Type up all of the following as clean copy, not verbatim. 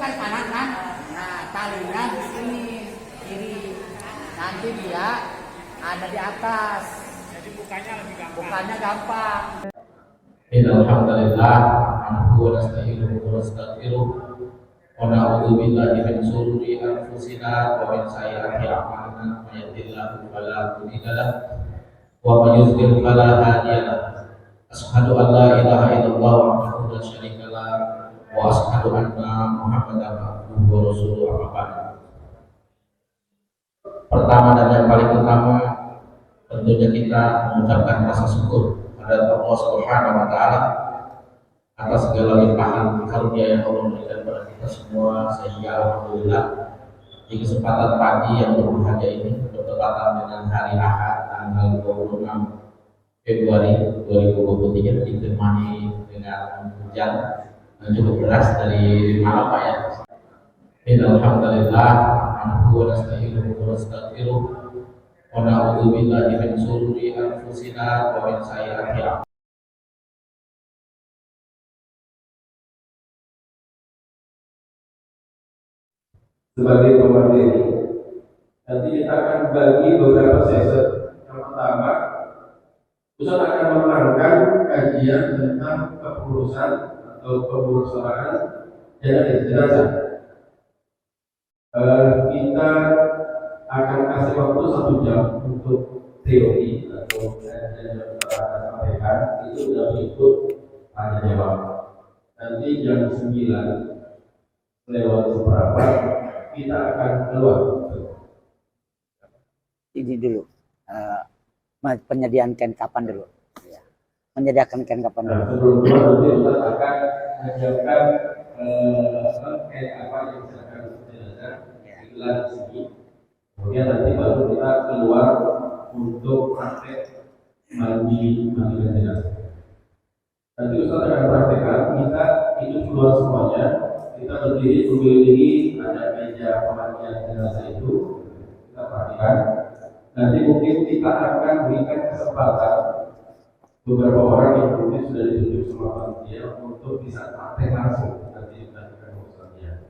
kan kanan kan, nah talinya di sini kiri, nanti dia ada di atas, jadi bukanya gampang. Innal hamdalillah nahmaduhu wa nasta'inuhu wa nastaghfiruh wa na'udzu billahi min shururi anfusina wa min sayyiati a'malina may yahdihillahu fala mudilla lahu wa may yudlil fala hadiya lahu. Asyhadu an la ilaha illallah wahdahu la syarika lah wa asyhadu anna Muhammadan abduhu wa rasuluhu amma ba'd. Pertama dan yang paling utama tentunya kita mengucapkan rasa syukur kepada Allah Subhanahu wa taala atas segala limpahan karunia yang Allah berikan kepada kita semua, sehingga alhamdulillah di kesempatan pagi yang berbahagia ini bertepatan dengan hari Ahad tanggal 26 Februari 2023 ditemani dengan hujan yang cukup deras dari malam Pak ya. Innal hamdalillah nahmaduhu wa nasta'inuhu wa nastaghfiruh wa na'udzu billahi min shururi anfusina wa min sayyiati a'malina. Sebagai pemateri, nanti kita akan bagi beberapa sesi. Yang pertama, Ustaz akan menerangkan kajian tentang kepengurusan atau pengurusaan jenazah. Kita akan kasih waktu 1 jam untuk teori atau kajian yang kita akan sampaikan, itu sudah berikut tanya jawab. Nanti jam 9 lewat seperempat kita akan keluar. Ini dulu, penyediaan kain kapan dulu. Ya. Menyediakan kain kapan dulu. Sebelum keluar nanti kita akan menyiapkan kain kapan yang misalkan jenazah iklan di sini. Kemudian nanti baru kita keluar untuk praktek mandi jenazah. Nanti Ustaz akan praktekkan kita itu keluar semuanya. Kita berdiri diri, ada meja pemandian jenazah itu kita perhatikan. Nanti mungkin kita akan berikan kesempatan beberapa orang yang mungkin sudah ditunjuk sama panitia untuk bisa praktek langsung nanti melakukan urusannya.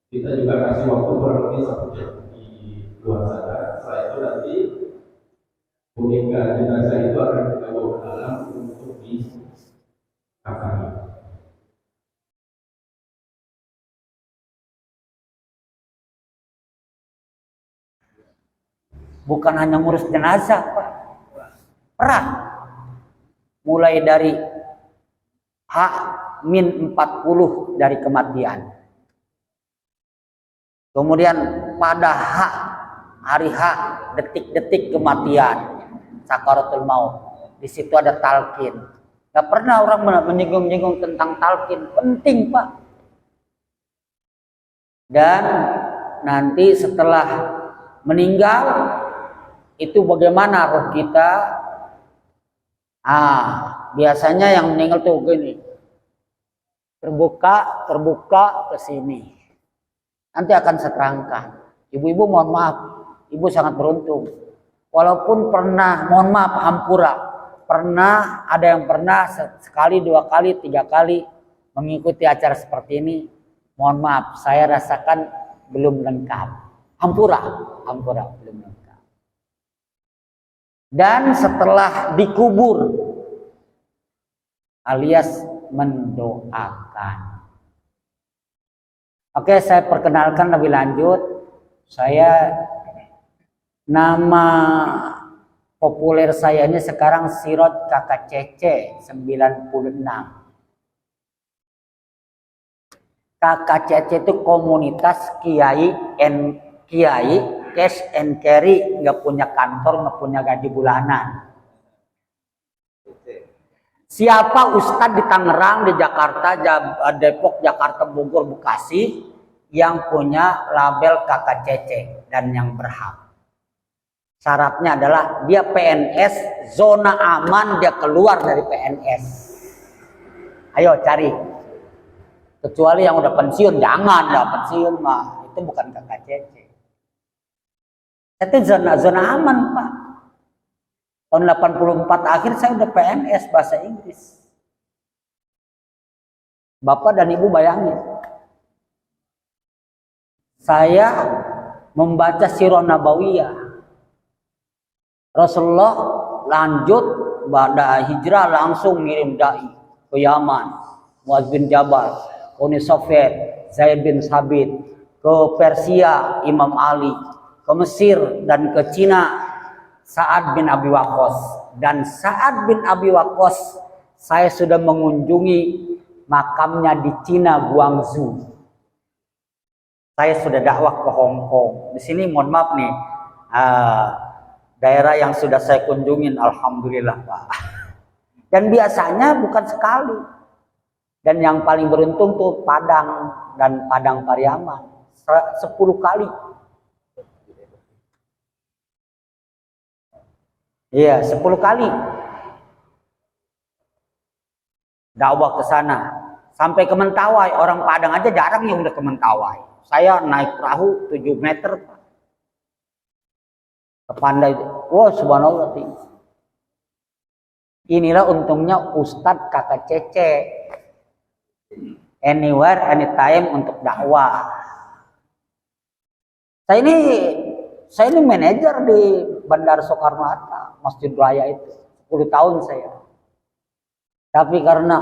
Kita juga kasih waktu kurang lebih 1 jam di luar sana. Setelah itu nanti boneka jenazah itu akan kita bawa ke dalam untuk dikafani. Bukan hanya ngurus jenazah, Pak. Perang. Mulai dari H-40 dari kematian. Kemudian pada hari H, detik-detik kematian, sakaratul maut. Di situ ada talqin. Gak pernah orang menyinggung-nyinggung tentang talqin. Penting, Pak. Dan nanti setelah meninggal, itu bagaimana roh kita? Biasanya yang meninggal tuh gini, terbuka ke sini. Nanti akan saya terangkan. Ibu-ibu mohon maaf, ibu sangat beruntung. Walaupun pernah, mohon maaf, hampura, pernah ada yang pernah sekali, 2 kali, 3 kali mengikuti acara seperti ini. Mohon maaf, saya rasakan belum lengkap. Hampura belum lengkap. Dan setelah dikubur alias mendoakan. Oke, saya perkenalkan lebih lanjut. Saya, nama populer saya ini sekarang Sirot Kakak Cece 96. Kakak Cece itu komunitas kiai cash and carry, nggak punya kantor, nggak punya gaji bulanan. Siapa ustadz di Tangerang, di Jakarta, Depok, Jakarta, Bogor, Bekasi yang punya label kakak cece dan yang berhak? Syaratnya adalah dia PNS, zona aman, dia keluar dari PNS. Ayo cari. Kecuali yang udah pensiun, jangan dah pensiun mah, itu bukan kakak cece. Itu zona aman, Pak. Tahun 84 akhir saya udah PNS bahasa Inggris. Bapak dan Ibu bayangin. saya membaca Sirah Nabawiyah. Rasulullah lanjut pada hijrah langsung ngirim dai ke Yaman, Muaz bin Jabal, Uni Soviet, Zaid bin Sabit, ke Persia Imam Ali, ke Mesir dan ke Cina Sa'ad bin Abi Waqqas. Dan Sa'ad bin Abi Waqqas saya sudah mengunjungi makamnya di Cina, Guangzhou. Saya sudah dakwah ke Hong Kong. Di sini mohon maaf nih, daerah yang sudah saya kunjungin, alhamdulillah Pak. Dan biasanya bukan sekali. Dan yang paling beruntung tuh Padang dan Padang Pariaman, 10 kali. Iya, 10 kali. Dakwah ke sana. Sampai ke Mentawai, orang Padang aja jarang yang udah ke Mentawai. Saya naik perahu 7 meter. Ke Pandai, wah subhanallah tinggi. Inilah untungnya Ustadz Kakak Cece. Anywhere, anytime untuk dakwah. Saya ini manajer di Bandara Soekarno-Hatta, Masjid Raya itu. 10 tahun saya. Tapi karena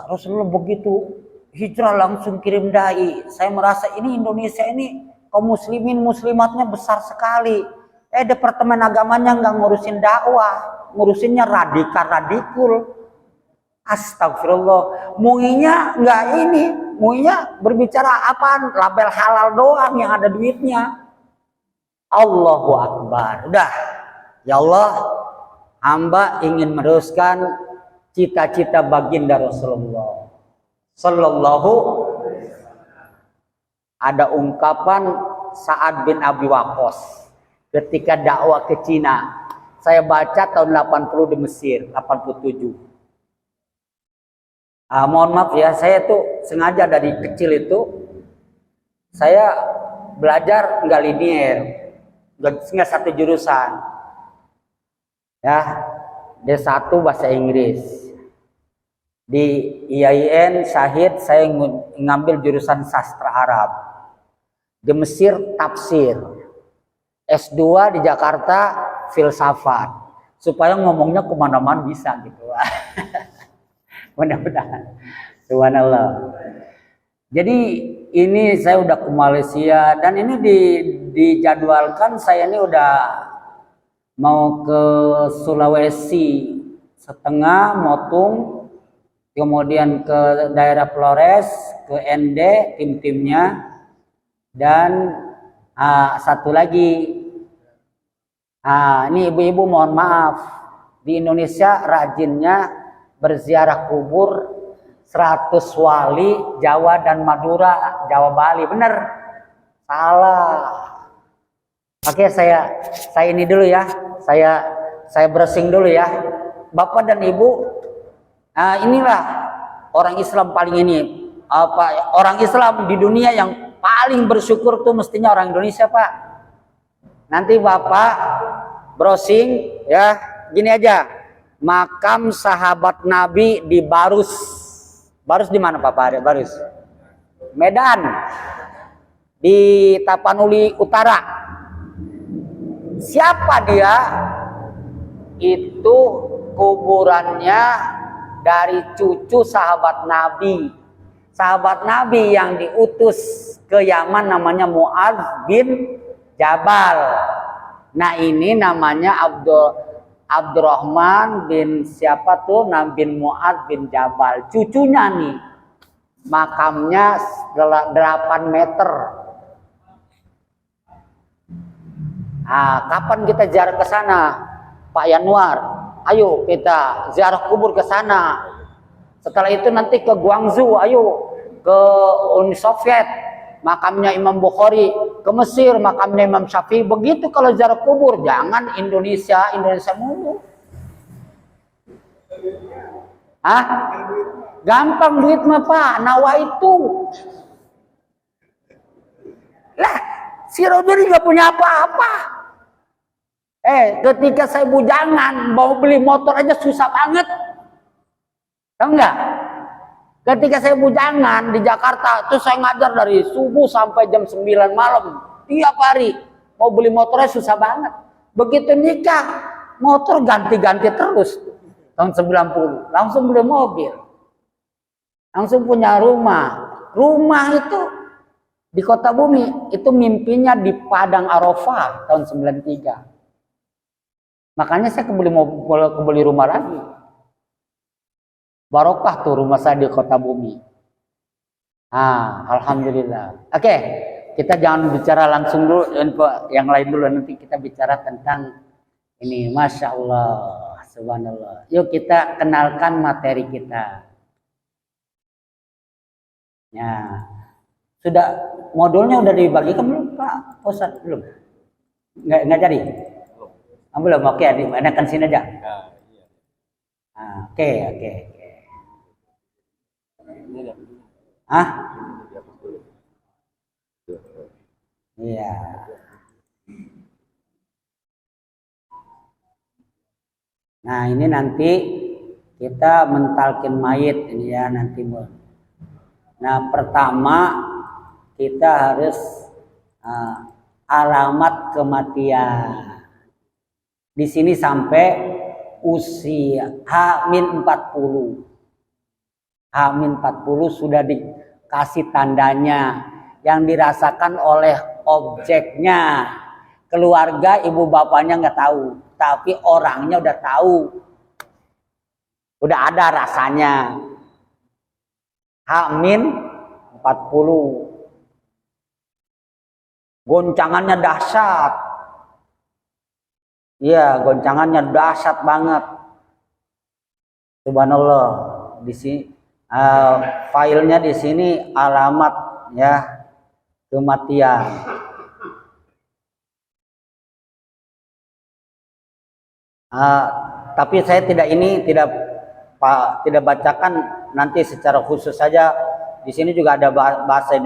Rasulullah begitu hijrah langsung kirim dai, saya merasa ini Indonesia ini kaum muslimin muslimatnya besar sekali. Departemen agamanya nggak ngurusin dakwah, ngurusinnya radikul. Astagfirullah, muinya nggak ini, muinya berbicara apaan? Label halal doang yang ada duitnya. Allahu Akbar. Udah, ya Allah, hamba ingin meneruskan cita-cita baginda Rasulullah Sallallahu. Ada ungkapan Sa'ad bin Abi Waqqas ketika dakwah ke Cina. Saya baca tahun 80 di Mesir, 87. Mohon maaf ya, saya tuh sengaja dari kecil itu saya belajar nggak linear, nggak satu jurusan. Ya, D1 bahasa Inggris. Di IAIN Syahid saya ngambil jurusan sastra Arab. Di Mesir tafsir. S2 di Jakarta filsafat. Supaya ngomongnya kemana-mana bisa gitu. Mudah-mudahan. Subhanallah. Jadi ini saya udah ke Malaysia dan ini dijadwalkan saya ini udah mau ke Sulawesi setengah Motung, kemudian ke daerah Flores, ke ND tim-timnya, dan satu lagi. Ini ibu-ibu mohon maaf, di Indonesia rajinnya berziarah kubur 100 wali Jawa dan Madura, Jawa Bali. Bener? Salah. Oke, saya ini dulu ya. Saya browsing dulu ya. Bapak dan Ibu, inilah orang Islam paling ini. Orang Islam di dunia yang paling bersyukur tuh mestinya orang Indonesia, Pak. Nanti Bapak browsing ya, gini aja. Makam sahabat Nabi di Barus. Barus di mana Pak? Barus. Medan. Di Tapanuli Utara. Siapa dia? Itu kuburannya dari cucu sahabat Nabi. Sahabat Nabi yang diutus ke Yaman namanya Muaz bin Jabal. Nah ini namanya Abdurrahman bin siapa tuh? Bin Muaz bin Jabal. Cucunya nih. Makamnya 8 meter. Kapan kita ziarah ke sana? Pak Yanwar, ayo kita ziarah kubur ke sana. Setelah itu nanti ke Guangzhou, ayo ke Uni Soviet, makamnya Imam Bukhari, ke Mesir, makamnya Imam Syafi'i. Begitu kalau ziarah kubur, jangan Indonesia mulu. Gampang duit mah Pak, nawa itu. Lah, si Rodri nggak punya apa-apa. Ketika saya bujangan, mau beli motor aja susah banget. Tahu nggak? Ketika saya bujangan di Jakarta, tuh saya ngajar dari subuh sampai jam 9 malam. Tiap hari. Mau beli motornya susah banget. Begitu nikah, motor ganti-ganti terus. Tahun 90. Langsung beli mobil. Langsung punya rumah. Rumah itu di Kota Bumi. Itu mimpinya di Padang Arafah tahun 93. Makanya saya kebeli rumah lagi. Barokah tuh rumah saya di Kota Bumi. Alhamdulillah. Oke, kita jangan bicara langsung dulu, yang lain dulu. Nanti kita bicara tentang ini. Masya Allah, subhanallah. Yuk kita kenalkan materi kita. Ya, sudah modulnya udah dibagikan belum Pak Ustadz? Belum? Nggak jadi? Belum. Oke, enakan sini aja. Oke. Iya. Nah, ini nanti kita mentalkin mayit ini ya nanti. Nah, pertama kita harus alamat kematian. Di sini sampai usia H-40. H-40 sudah dikasih tandanya yang dirasakan oleh objeknya. Keluarga ibu bapaknya nggak tahu, tapi orangnya udah tahu. Udah ada rasanya. H-40. Goncangannya dahsyat. Iya, goncangannya dahsyat banget. Subhanallah. Di sini filenya di sini alamat ya kematian. Tapi saya tidak bacakan nanti secara khusus saja. Di sini juga ada bahasa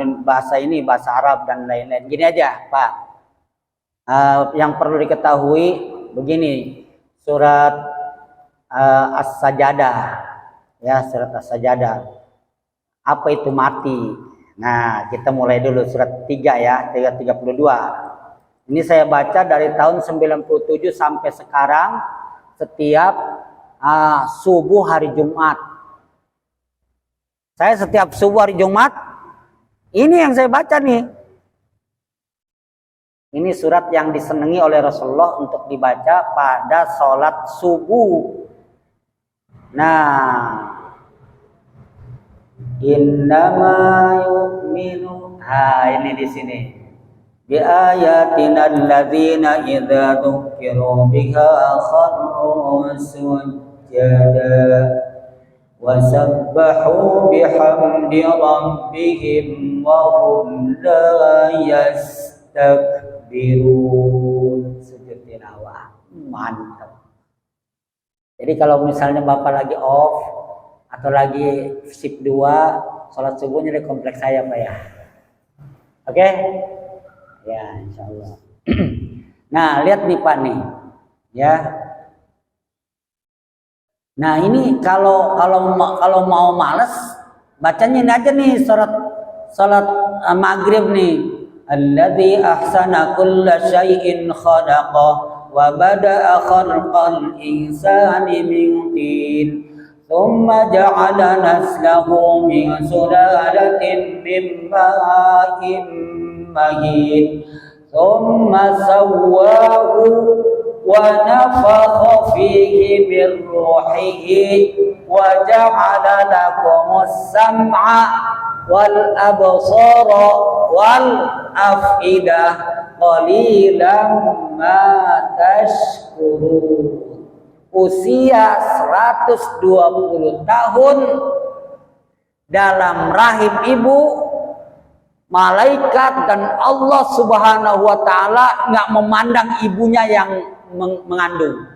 Arab dan lain-lain. Gini aja, Pak. Yang perlu diketahui begini, surat As-Sajadah. Ya, surat As-Sajadah. Apa itu mati? Nah, kita mulai dulu surat 3 ya, 32. Ini saya baca dari tahun 97 sampai sekarang setiap subuh hari Jumat. Saya setiap subuh hari Jumat ini yang saya baca nih. Ini surat yang disenangi oleh Rasulullah untuk dibaca pada sholat subuh. Nah, innama yu'minu. Ini di sini. Bi ayatina alladzina idza dzukiru biha kharru sujada wa sabbahu bihamdi rabbihim wa hum la yastakbirun. Sujud tilawah. Mantap. Jadi kalau misalnya Bapak lagi off atau lagi shift 2, sholat subuhnya di kompleks saya Pak ya. Oke? Ya, insya Allah. Nah, lihat nih Pak nih. Ya. Nah, ini kalau mau males, bacanya ini aja nih sholat maghrib nih. Alladzi ahsana kulla syai'in khalaqa wa bada'a khalqal insani min tin thumma ja'ala naslahu min sulalatin min ma'in mahin thumma sawwahu wa nafakha fihi min ruhihi wa ja'ala lakumus sam'a wal absara wal afidah qalilan ma tashkurun. Usia 120 tahun dalam rahim ibu, malaikat dan Allah Subhanahu wa taala nggak memandang ibunya yang mengandung.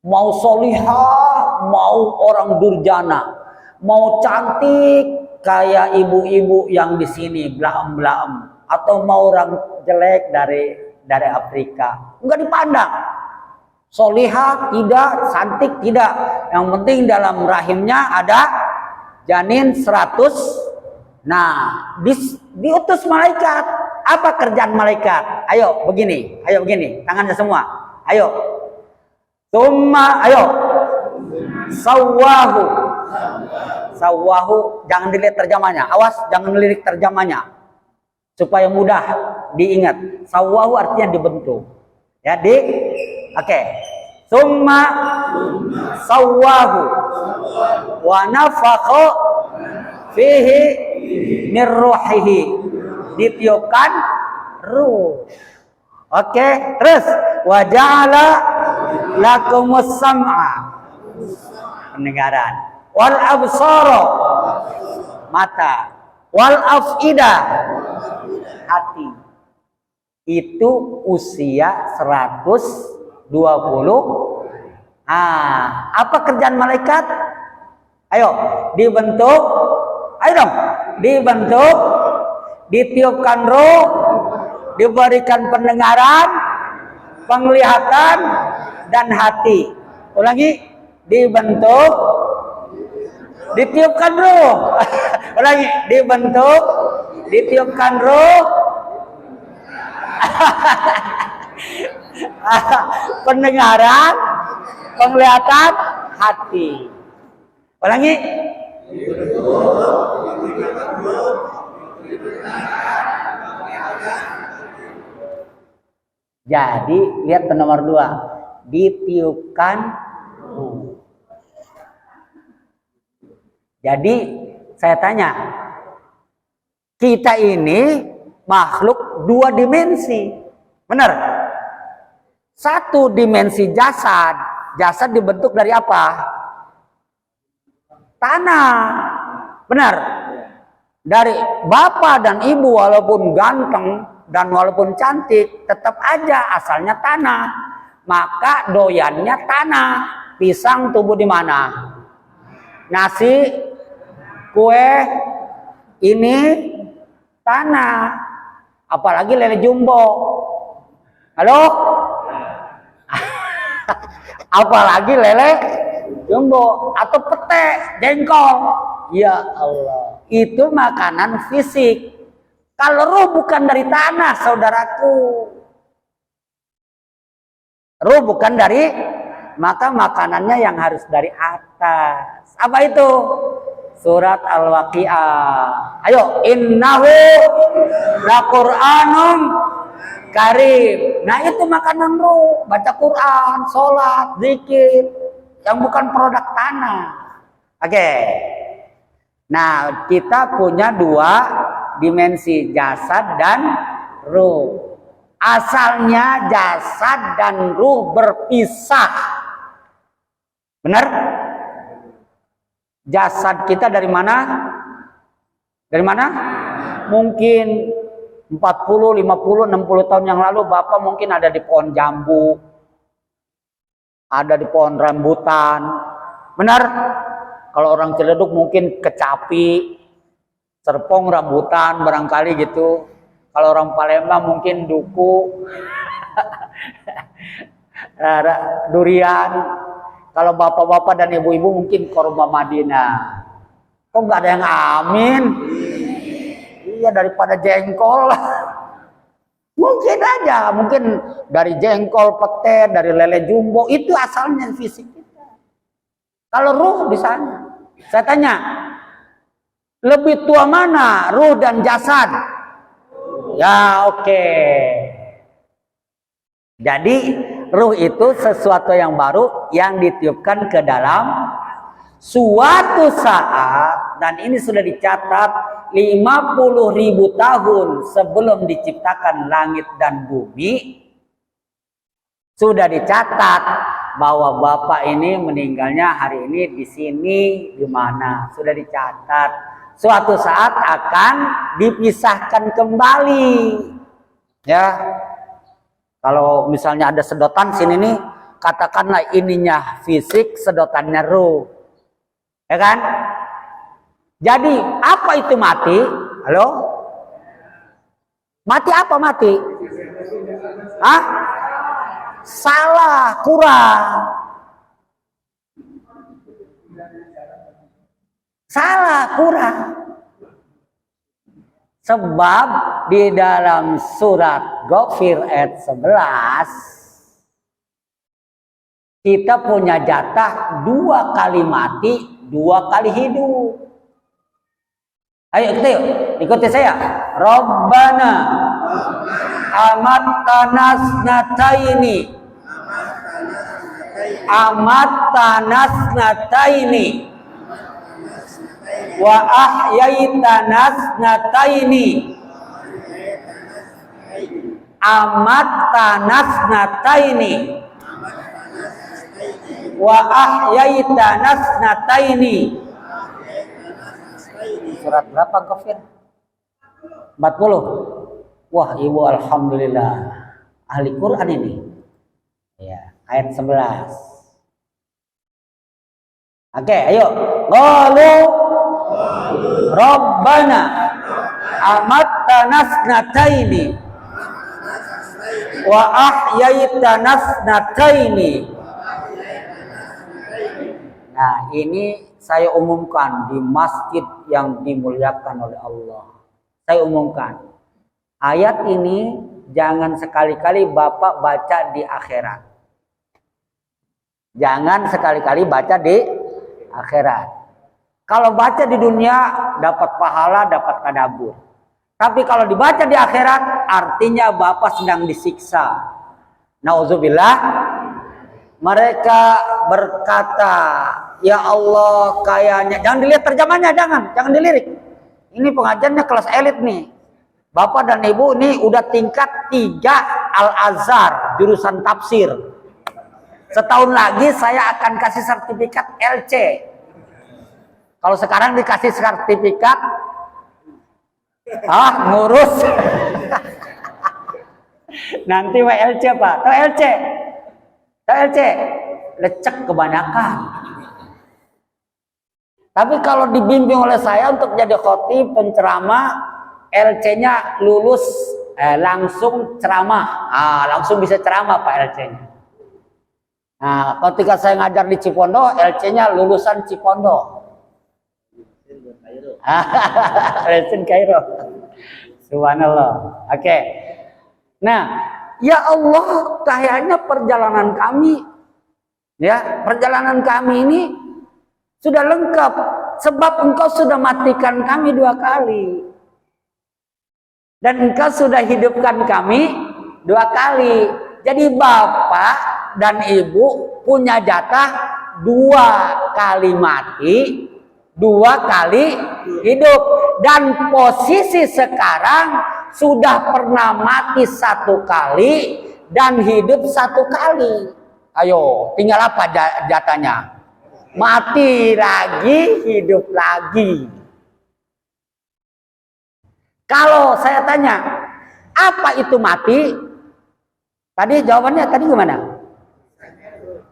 Mau solihah, mau orang durjana, mau cantik kayak ibu-ibu yang di sini blaem-blaem, atau mau orang jelek dari Afrika, enggak dipandang. Solihah tidak, cantik tidak, yang penting dalam rahimnya ada janin 100. Nah, diutus malaikat. Apa kerjaan malaikat? Ayo begini, tangannya semua. Ayo. Ayo. Sawahu, jangan dilihat terjemahnya. Awas, jangan lirik terjemahnya. Supaya mudah diingat. Sawahu artinya dibentuk. Ya, oke. Summa sawahu wa nafakha fihi min ruhihi, ditiupkan ruh. Oke, terus wa ja'ala lakumus sam'a, pendengaran, wal absara, mata, wal afida, hati. Itu usia 120. Apa kerjaan malaikat? Ayo, dibentuk. Ayo dong, dibentuk, ditiupkan roh, diberikan pendengaran, penglihatan, dan hati. Ulangi, dibentuk, ditiupkan roh. Ulangi, dibentuk, ditiupkan roh, pendengaran, penglihatan, hati. Ulangi. Jadi lihat nomor 2, ditiupkan ruh. Jadi saya tanya, kita ini makhluk 2 dimensi, benar? 1 dimensi jasad dibentuk dari apa? Tanah, benar? Dari bapak dan ibu walaupun ganteng dan walaupun cantik, tetap aja asalnya tanah. Maka doyannya tanah. Pisang tumbuh di mana? Nasi, kue, ini tanah. Apalagi lele jumbo. Halo? Apalagi lele jumbo atau pete, jengkol. Ya Allah, itu makanan fisik. Kalau ruh bukan dari tanah, saudaraku. Ruh bukan dari, maka makanannya yang harus dari atas. Apa itu? Surat Al-Waqiah. Ayo, innahu laqur'anum karim. Nah, itu makanan ruh, baca Quran, sholat, zikir, yang bukan produk tanah. Oke. Nah, kita punya 2 dimensi, jasad dan ruh. Asalnya jasad dan ruh berpisah. Benar? Jasad kita dari mana? Dari mana? Mungkin 40, 50, 60 tahun yang lalu Bapak mungkin ada di pohon jambu, ada di pohon rambutan. Benar? Kalau orang Ciledug mungkin kecapi, serpong, rambutan barangkali gitu. Kalau orang Palembang mungkin duku, durian. Kalau bapak-bapak dan ibu-ibu mungkin korma Madinah. Kok nggak ada yang amin? Iya, daripada jengkol. Mungkin aja, mungkin dari jengkol, pete, dari lele jumbo, itu asalnya fisik kita. Kalau ruh di sana. Saya tanya, lebih tua mana, ruh dan jasad? Ya, oke. Jadi ruh itu sesuatu yang baru yang ditiupkan ke dalam suatu saat, dan ini sudah dicatat 50.000 tahun sebelum diciptakan langit dan bumi. Sudah dicatat bahwa Bapak ini meninggalnya hari ini di sini, di mana. Sudah dicatat. Suatu saat akan dipisahkan kembali. Ya. Kalau misalnya ada sedotan sini nih, katakanlah ininya fisik, sedotannya ruh. Ya kan? Jadi, apa itu mati? Halo? Mati apa mati? Hah? Salah, kurang. Salah, kurang. Sebab di dalam surat Ghafir ayat 11 kita punya jatah 2 kali mati, 2 kali hidup. Ayo kita yuk, ikuti saya. Rabbana amattana snataini wa ahyaitana snataini amattana snataini wa ahyaitana snataini. Surat berapa Ghafir? 40. Wah, ibu alhamdulillah ahli Quran ini. Ya, ayat 11. Oke, ayo. Qalu Rabbana amattana snataini wa ahyaitana snataini. Nah, ini saya umumkan di masjid yang dimuliakan oleh Allah. Saya umumkan. Ayat ini jangan sekali-kali Bapak baca di akhirat. Jangan sekali-kali baca di akhirat. Kalau baca di dunia dapat pahala, dapat tadabbur. Tapi kalau dibaca di akhirat artinya Bapak sedang disiksa. Nauzubillah. Mereka berkata, ya Allah kayaknya, jangan dilihat terjemahannya, jangan dilirik. Ini pengajarnya kelas elit nih. Bapak dan Ibu ini udah tingkat 3 Al-Azhar, jurusan tafsir. Setahun lagi saya akan kasih sertifikat LC. Kalau sekarang dikasih sertifikat ngurus. Nanti WLC Pak, atau LC. LC lecek kebanyakan. Tapi kalau dibimbing oleh saya untuk jadi khotib penceramah, LC-nya lulus langsung ceramah. Langsung bisa ceramah Pak LC-nya. Nah, ketika saya ngajar di Cipondo, LC-nya lulusan Cipondo. Lesson Kairo. Subhanallah. Oke. Nah, ya Allah, kayaknya perjalanan kami ini sudah lengkap sebab Engkau sudah matikan kami 2 kali. Dan Engkau sudah hidupkan kami 2 kali. Jadi Bapak dan Ibu punya jatah 2 kali mati, 2 kali hidup. Dan posisi sekarang sudah pernah mati 1 kali dan hidup 1 kali. Ayo, tinggal apa jatahnya? Mati lagi, hidup lagi. Kalau saya tanya, apa itu mati? Tadi jawabannya gimana?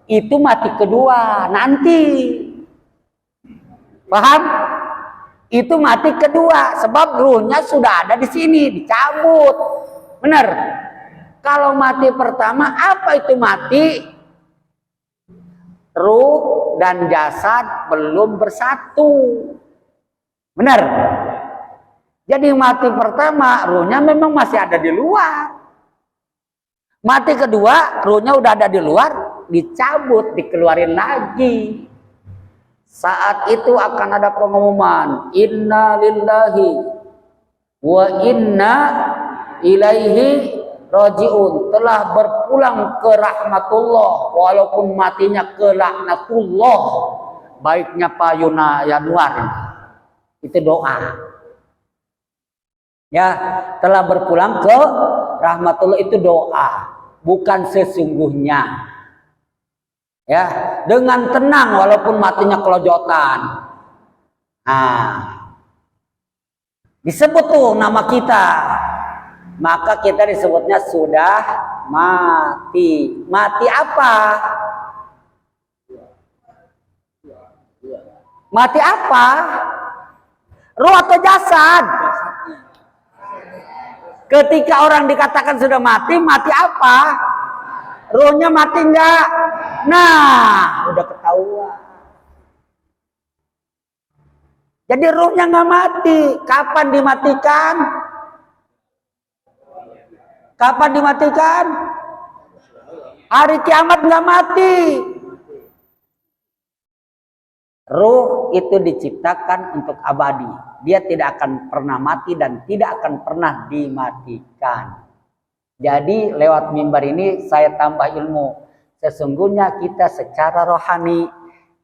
Itu mati kedua, nanti. Paham? Itu mati kedua, sebab ruhnya sudah ada di sini, dicabut. Benar? Kalau mati pertama, apa itu mati? Ruh dan jasad belum bersatu. Benar? Jadi mati pertama, ruhnya memang masih ada di luar. Mati kedua, ruhnya udah ada di luar, dicabut, dikeluarin lagi. Saat itu akan ada pengumuman, inna lillahi wa inna ilaihi rajiun, telah berpulang ke rahmatullah walaupun matinya ke laknatullah. Baiknya Pak Yuna Yanuar, itu doa ya, telah berpulang ke rahmatullah, itu doa, bukan sesungguhnya ya, dengan tenang walaupun matinya kelojotan. Nah, disebut tuh nama kita, maka kita disebutnya sudah mati. Mati apa? Mati apa? Ruh atau jasad? Ketika orang dikatakan sudah mati, mati apa? Ruhnya mati enggak? Nah, udah ketahuan. Jadi ruhnya nggak mati. Kapan dimatikan? Kapan dimatikan? Hari kiamat nggak mati. Ruh itu diciptakan untuk abadi. Dia tidak akan pernah mati dan tidak akan pernah dimatikan. Jadi lewat mimbar ini saya tambah ilmu. Sesungguhnya kita secara rohani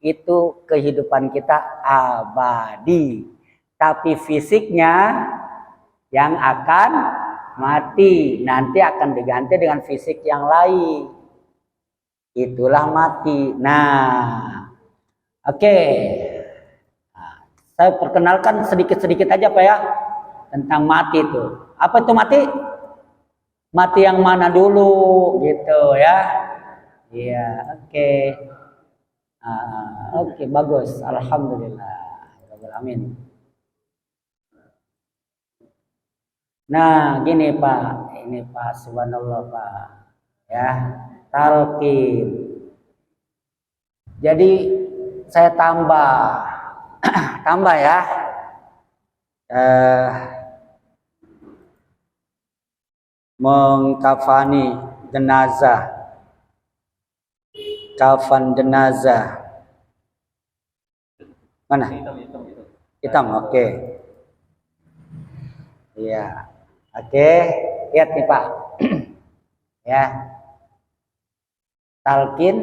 itu kehidupan kita abadi. Tapi fisiknya yang akan mati. Nanti akan diganti dengan fisik yang lain. Itulah mati. Nah, oke. Nah, saya perkenalkan sedikit-sedikit aja Pak ya. Tentang mati itu. Apa itu mati? Mati yang mana dulu gitu ya. Iya, oke. Oke, bagus. Alhamdulillah. Amin. Nah, gini Pak. Ini Pak, subhanallah Pak. Ya, talqin. Jadi saya tambah ya. Mengkafani jenazah. Kafan jenazah. Mana? Hitam, oke. Iya. Oke, lihat nih Pak. Ya. Talqin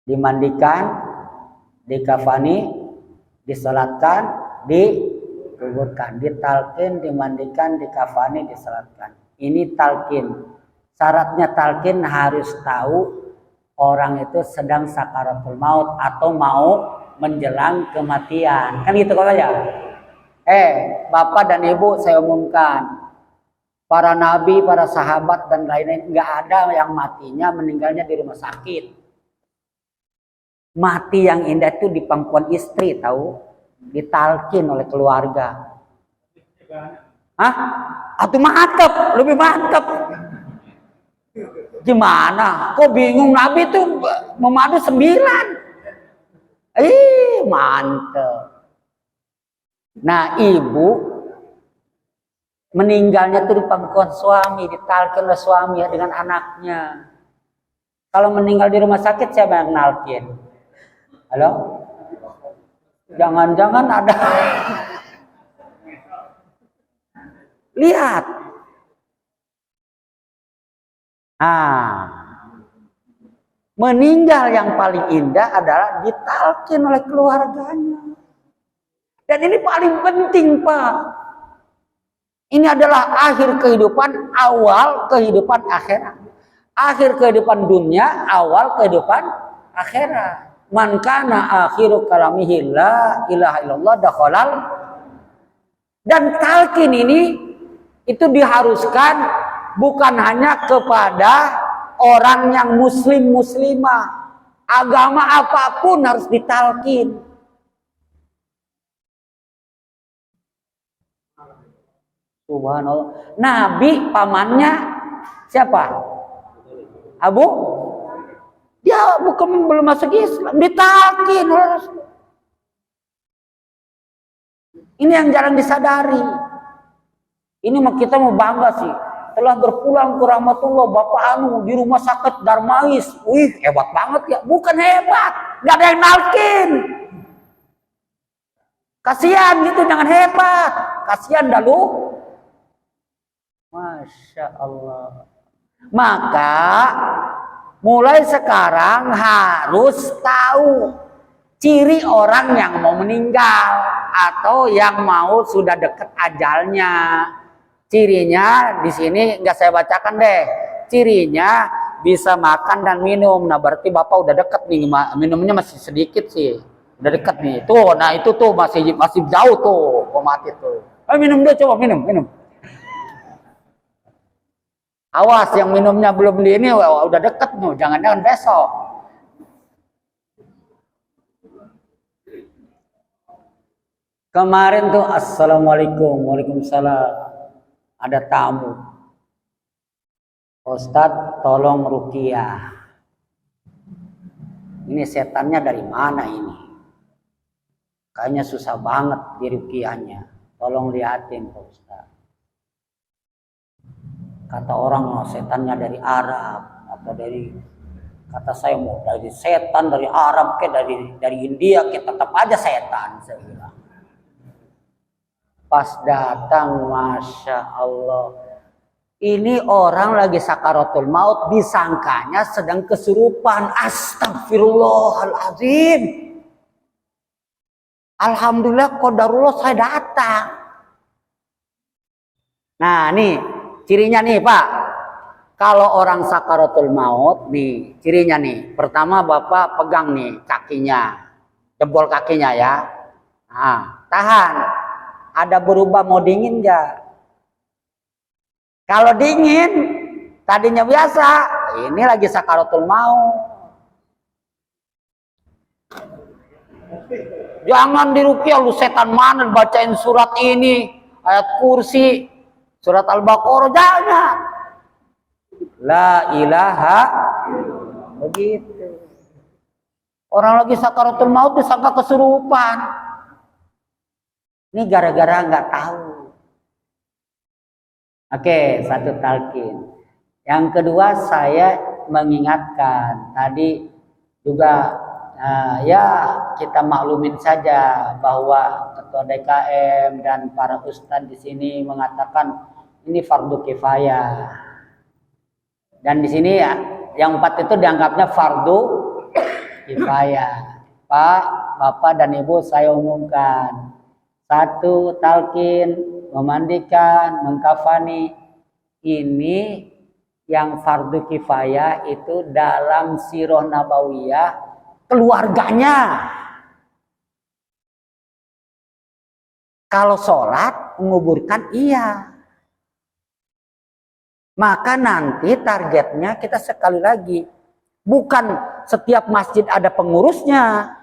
dimandikan, dikafani, disolatkan, dikuburkan. Ditalqin, dimandikan, dikafani, disolatkan. Ini talqin. Syaratnya talqin harus tahu orang itu sedang sakaratul maut atau mau menjelang kematian. Kan gitu kalau ya. Bapak dan Ibu saya umumkan. Para nabi, para sahabat dan lain-lain nggak ada yang matinya meninggalnya di rumah sakit. Mati yang indah itu di pangkuan istri, tahu? Ditalkin oleh keluarga. Hah? Atau mantep, lebih mantep. Gimana? Kok bingung Nabi itu memadu 9? Mantep. Nah, ibu meninggalnya itu di pangkuan suami, ditalkin oleh suami ya, dengan anaknya. Kalau meninggal di rumah sakit siapa yang nalkin? Halo? Jangan-jangan ada. Lihat. Meninggal yang paling indah adalah ditalkin oleh keluarganya. Dan ini paling penting Pak. Ini adalah akhir kehidupan, awal kehidupan akhirat. Akhir kehidupan dunia, awal kehidupan akhirat. Man kana akhiru kalamihi la ilaha illallah dakhalal. Dan talqin ini itu diharuskan bukan hanya kepada orang yang muslimah. Agama apapun harus ditalqin. Subhanallah. Nabi pamannya siapa? Abu? Dia bukan belum masuk Islam, ditalqin oleh Rasul. Ini yang jarang disadari. Ini kita mau bangga sih. Telah berpulang ke rahmatullah Bapak Anu di rumah sakit Darmais. Wih, hebat banget ya. Bukan hebat, nggak ada yang nalkin. Kasihan gitu, jangan hebat. Kasihan dah lu. Masya Allah. Maka mulai sekarang harus tahu ciri orang yang mau meninggal atau yang mau sudah dekat ajalnya. Cirinya di sini nggak saya bacakan deh. Cirinya bisa makan dan minum. Nah berarti Bapak udah dekat nih, minumnya masih sedikit sih. Udah dekat nih. Tuh, nah itu tuh masih jauh tuh, kok mati tuh. Minum deh, coba minum. Awas yang minumnya belum di ini udah deket nih, jangan-jangan besok. Kemarin tuh assalamualaikum, waalaikumsalam. Ada tamu. Ustadz tolong ruqyah. Ini setannya dari mana ini? Kayaknya susah banget diruqyahnya. Tolong liatin Pak Ustaz. Kata orang setannya dari Arab atau dari, kata saya mau dari setan dari Arab ke dari India, kita tetap aja setan, saya bilang. Pas datang, masya Allah, ini orang lagi sakaratul maut, disangkanya sedang kesurupan. Astagfirullahaladzim. Alhamdulillah qadarullah saya datang. Nah nih cirinya nih Pak. Kalau orang sakaratul maut nih cirinya nih. Pertama Bapak pegang nih kakinya, jempol kakinya ya. Nah, tahan. Ada berubah mau dingin nggak? Kalau dingin, tadinya biasa, ini lagi sakaratul maut. Jangan diruqyah lu setan mana bacain surat ini, ayat kursi, surat Al-Baqarah, jangan. La ilaha begitu. Orang lagi sakaratul maut disangka kesurupan. Ini gara-gara nggak tahu. Oke, satu talqin. Yang kedua saya mengingatkan tadi juga ya kita maklumin saja bahwa ketua DKM dan para ustadz di sini mengatakan ini fardu kifayah. Dan di sini ya yang 4 itu dianggapnya fardu kifayah. Pak, Bapak dan Ibu saya umumkan. 1 talqin, memandikan, mengkafani. Ini yang fardu kifayah itu dalam sirah nabawiyah keluarganya. Kalau sholat menguburkan iya. Maka nanti targetnya kita sekali lagi. Bukan setiap masjid ada pengurusnya.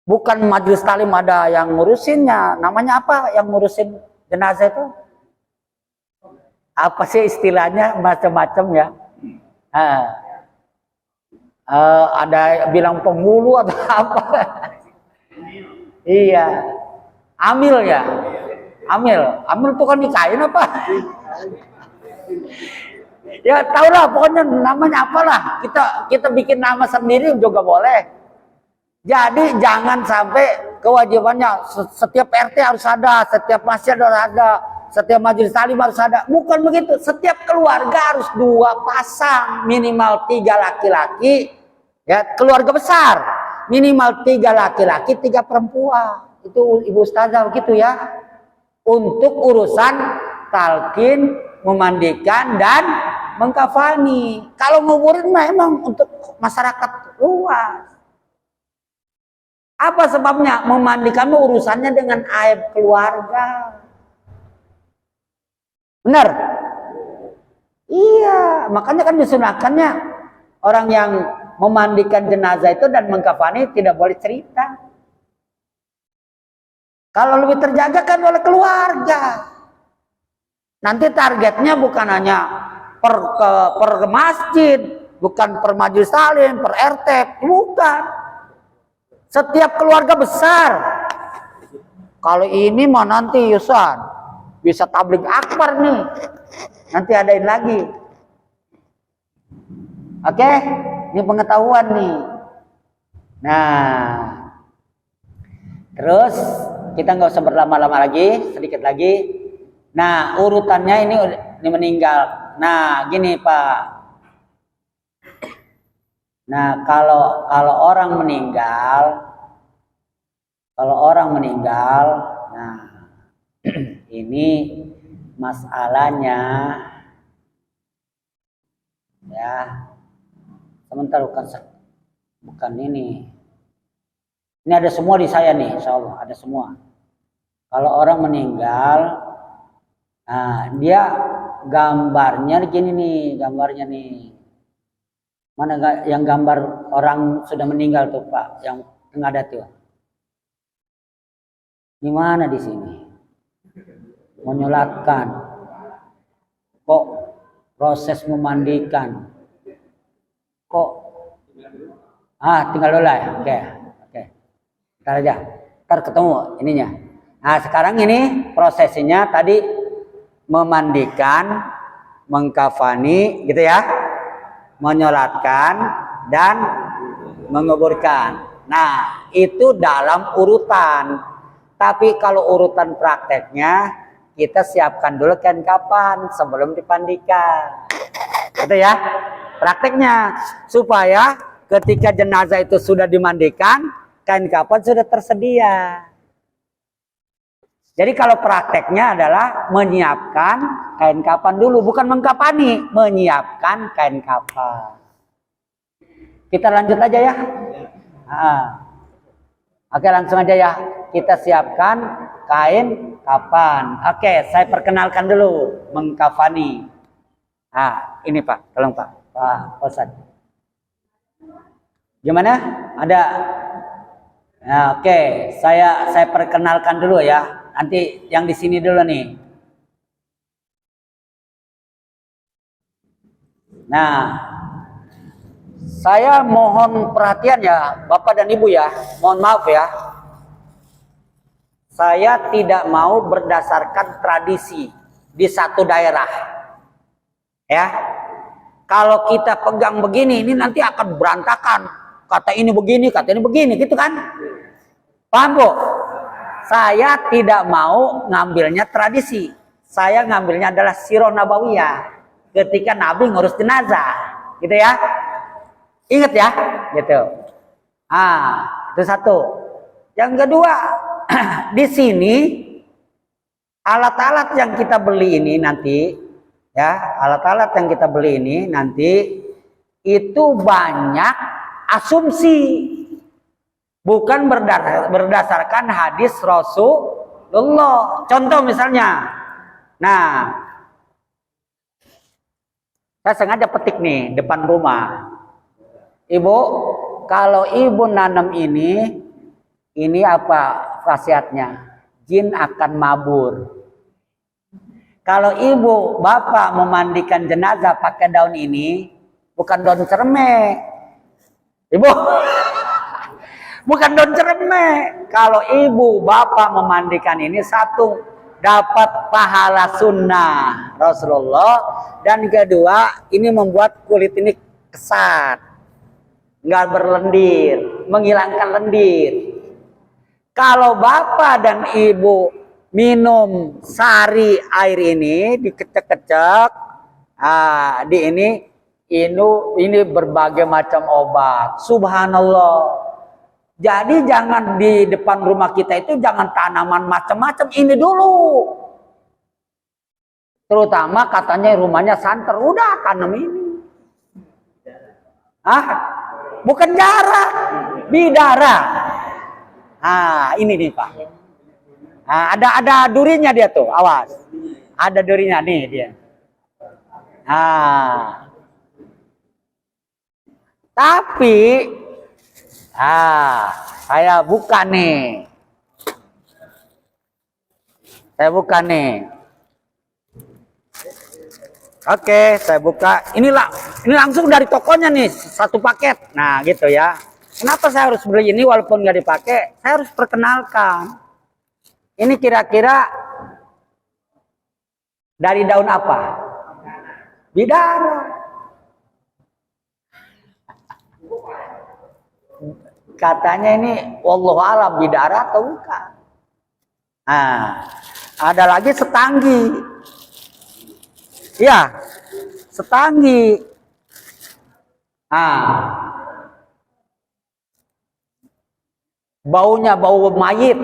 Bukan majelis talim ada yang ngurusinnya. Namanya apa yang ngurusin jenazah itu? Apa sih istilahnya? Macam-macam ya. Ada bilang penghulu atau apa? Iya. Amil ya. Amil itu kan nikahin apa? Ya tahulah pokoknya namanya apalah. Kita bikin nama sendiri juga boleh. Jadi jangan sampai kewajibannya setiap RT harus ada, setiap masjid harus ada, setiap majelis talim harus ada. Bukan begitu. Setiap keluarga harus 2 pasang, minimal 3 laki-laki. Ya, keluarga besar minimal 3 laki-laki, 3 perempuan. Itu Ibu Ustazah begitu ya. Untuk urusan talqin, memandikan dan mengkafani. Kalau nguburin memang untuk masyarakat luas. Apa sebabnya? Memandikan urusannya dengan aib keluarga. Benar? Iya, makanya kan disunahkannya orang yang memandikan jenazah itu dan mengkafani tidak boleh cerita. Kalau lebih terjaga kan oleh keluarga. Nanti targetnya bukan hanya per masjid, bukan per majelis talim, per RT, bukan. Setiap keluarga besar. Kalau ini mah nanti Yusan bisa tabligh akbar nih. Nanti adain lagi. Oke, ini pengetahuan nih. Nah, terus kita nggak usah berlama-lama lagi, sedikit lagi. Nah, urutannya ini meninggal. Nah, gini Pak. Nah, kalau orang meninggal, nah ini masalahnya ya. Sebentar bukan ini. Ini ada semua di saya nih, insya Allah ada semua. Kalau orang meninggal, nah dia gambarnya gini nih, gambarnya nih. Mana yang gambar orang sudah meninggal tuh Pak, yang ada tuh. Di mana di sini? Menyolatkan. Kok proses memandikan? Kok tinggal dulu ya. Oke. Ntar aja, ntar ketemu ininya. Nah sekarang ini prosesinya tadi memandikan, mengkafani gitu ya, menyolatkan dan menguburkan. Nah itu dalam urutan. Tapi kalau urutan prakteknya kita siapkan dulu kain kapan sebelum dipandikan. Gitu ya. Prakteknya supaya ketika jenazah itu sudah dimandikan, kain kapan sudah tersedia. Jadi kalau prakteknya adalah menyiapkan kain kapan dulu, bukan mengkapani, menyiapkan kain kapan. Kita lanjut aja ya. Oke, langsung aja ya. Kita siapkan kain kapan. Oke, saya perkenalkan dulu mengkafani. Ini Pak, tolong Pak Ustadz. Gimana? Ada? Oke, saya perkenalkan dulu ya. Nanti yang di sini dulu nih. Nah, saya mohon perhatian ya, Bapak dan Ibu ya. Mohon maaf ya. Saya tidak mau berdasarkan tradisi di satu daerah. Ya. Kalau kita pegang begini, ini nanti akan berantakan. Kata ini begini, kata ini begini, gitu kan? Paham, Bu? Saya tidak mau ngambilnya tradisi. Saya ngambilnya adalah sirah nabawiyah. Ketika Nabi ngurus jenazah, gitu ya. Ingat ya, gitu. Itu satu. Yang kedua, di sini alat-alat yang kita beli ini nanti, ya, alat-alat yang kita beli ini nanti itu banyak asumsi. Bukan berdasarkan hadis Rasulullah. Contoh misalnya. Nah, saya sengaja petik nih depan rumah. Ibu, kalau ibu nanam ini apa khasiatnya? Jin akan mabur. Kalau ibu, bapak memandikan jenazah pakai daun ini, bukan daun cermek. Ibu, bukan daun cermek. Kalau ibu bapak memandikan ini, satu dapat pahala sunnah Rasulullah, dan kedua ini membuat kulit ini kesat, nggak berlendir, menghilangkan lendir. Kalau bapak dan ibu minum sari air ini dikecek-kecek, ini berbagai macam obat. Subhanallah. Jadi jangan di depan rumah kita itu jangan tanaman macam-macam, ini dulu. Terutama katanya rumahnya santer, udah tanam ini. Bukan jarak, bidara. Ini nih Pak. Ada durinya dia tuh, awas. Ada durinya nih dia. Tapi saya buka nih. Oke, saya buka. Ini langsung dari tokonya nih, satu paket. Nah, gitu ya. Kenapa saya harus beli ini walaupun nggak dipakai? Saya harus perkenalkan. Ini kira-kira dari daun apa? Bidara. Katanya ini wallahu alam bidara atau bukan. Ada lagi setanggi. Ya, setanggi. Baunya bau mayit.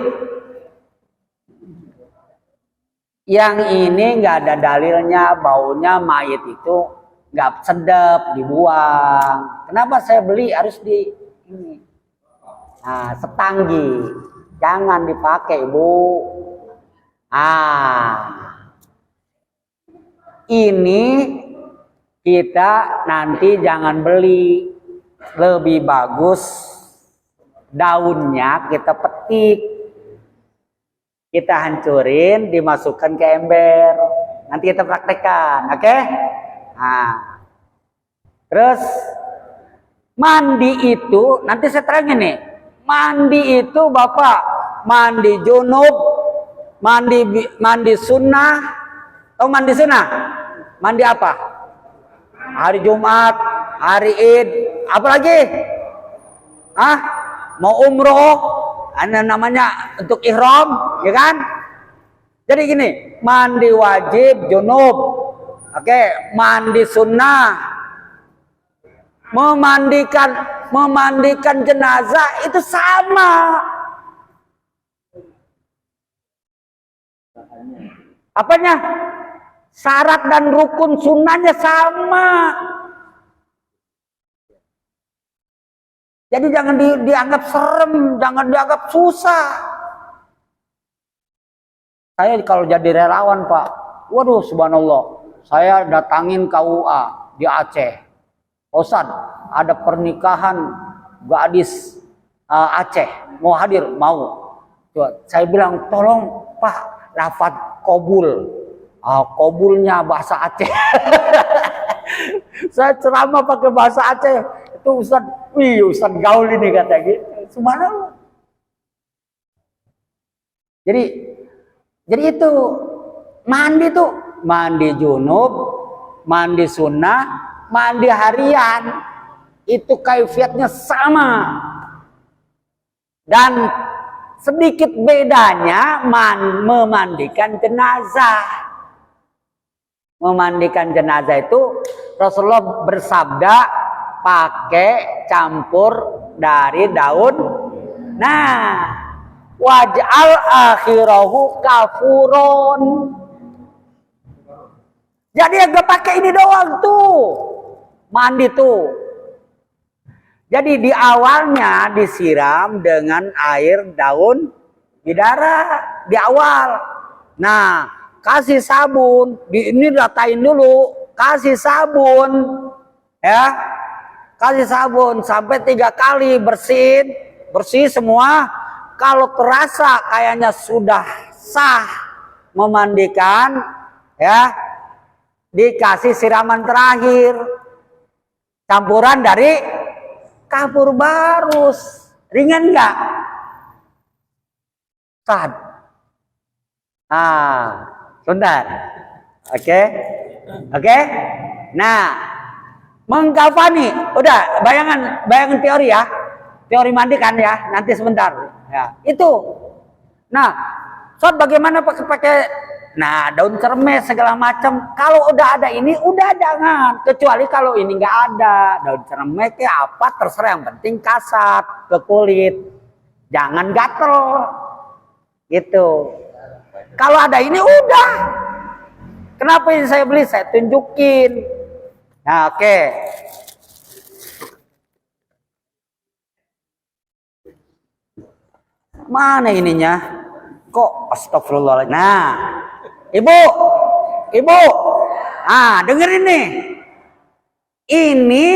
Yang ini nggak ada dalilnya, baunya mayit itu nggak sedap, dibuang. Kenapa saya beli harus di ini? Setanggi, jangan dipakai Bu. Ini kita nanti jangan beli, lebih bagus daunnya kita petik, kita hancurin, dimasukkan ke ember, nanti kita praktekkan, oke? Terus mandi itu nanti saya terangin nih, Mandi itu Bapak, mandi junub, mandi sunnah, atau mandi sunnah? Mandi apa? Hari Jumat, hari Id, apa lagi? Mau umroh, ada namanya untuk ihram, ya kan? Jadi gini, mandi wajib junub, oke, mandi sunnah, memandikan jenazah itu sama. Apanya? Syarat dan rukun sunnahnya sama. Jadi jangan dianggap serem, jangan dianggap susah. Saya kalau jadi relawan Pak, waduh subhanallah, saya datangin KUA di Aceh. Ustaz, ada pernikahan gadis Aceh, mau hadir, mau. Saya bilang, tolong Pak, lafaz kobul. Kobulnya bahasa Aceh. Saya ceramah pakai bahasa Aceh. Itu Ustaz gaul ini kata gitu. Subhanallah. Jadi itu mandi tuh, mandi junub, mandi sunnah, mandi harian. Itu kaifiatnya sama. Dan sedikit bedanya memandikan jenazah. Memandikan jenazah itu Rasulullah bersabda pakai campur dari daun. Nah, waj'al akhirahu kafuron. Jadi agak pakai ini doang tuh. Mandi tuh. Jadi di awalnya disiram dengan air daun bidara di awal. Nah, kasih sabun, ini datain dulu, kasih sabun, ya, kasih sabun sampai 3 kali bersih semua. Kalau terasa kayaknya sudah sah memandikan, ya, dikasih siraman terakhir, campuran dari kapur barus, ringan nggak? Sah. Sebentar. Oke. Nah, mengkafani, udah bayangan teori ya. Teori mandi kan ya, nanti sebentar. Ya, itu. Nah, bagaimana pakai daun cermes segala macam. Kalau udah ada ini, udah jangan. Kecuali kalau ini nggak ada, daun cermes ya apa terserah, yang penting kasat ke kulit. Jangan gatel. Gitu. Kalau ada ini udah. Kenapa ini saya beli? Saya tunjukin. Nah, oke. Mana ininya? Kok astagfirullah. Nah, Ibu. Dengerin nih. Ini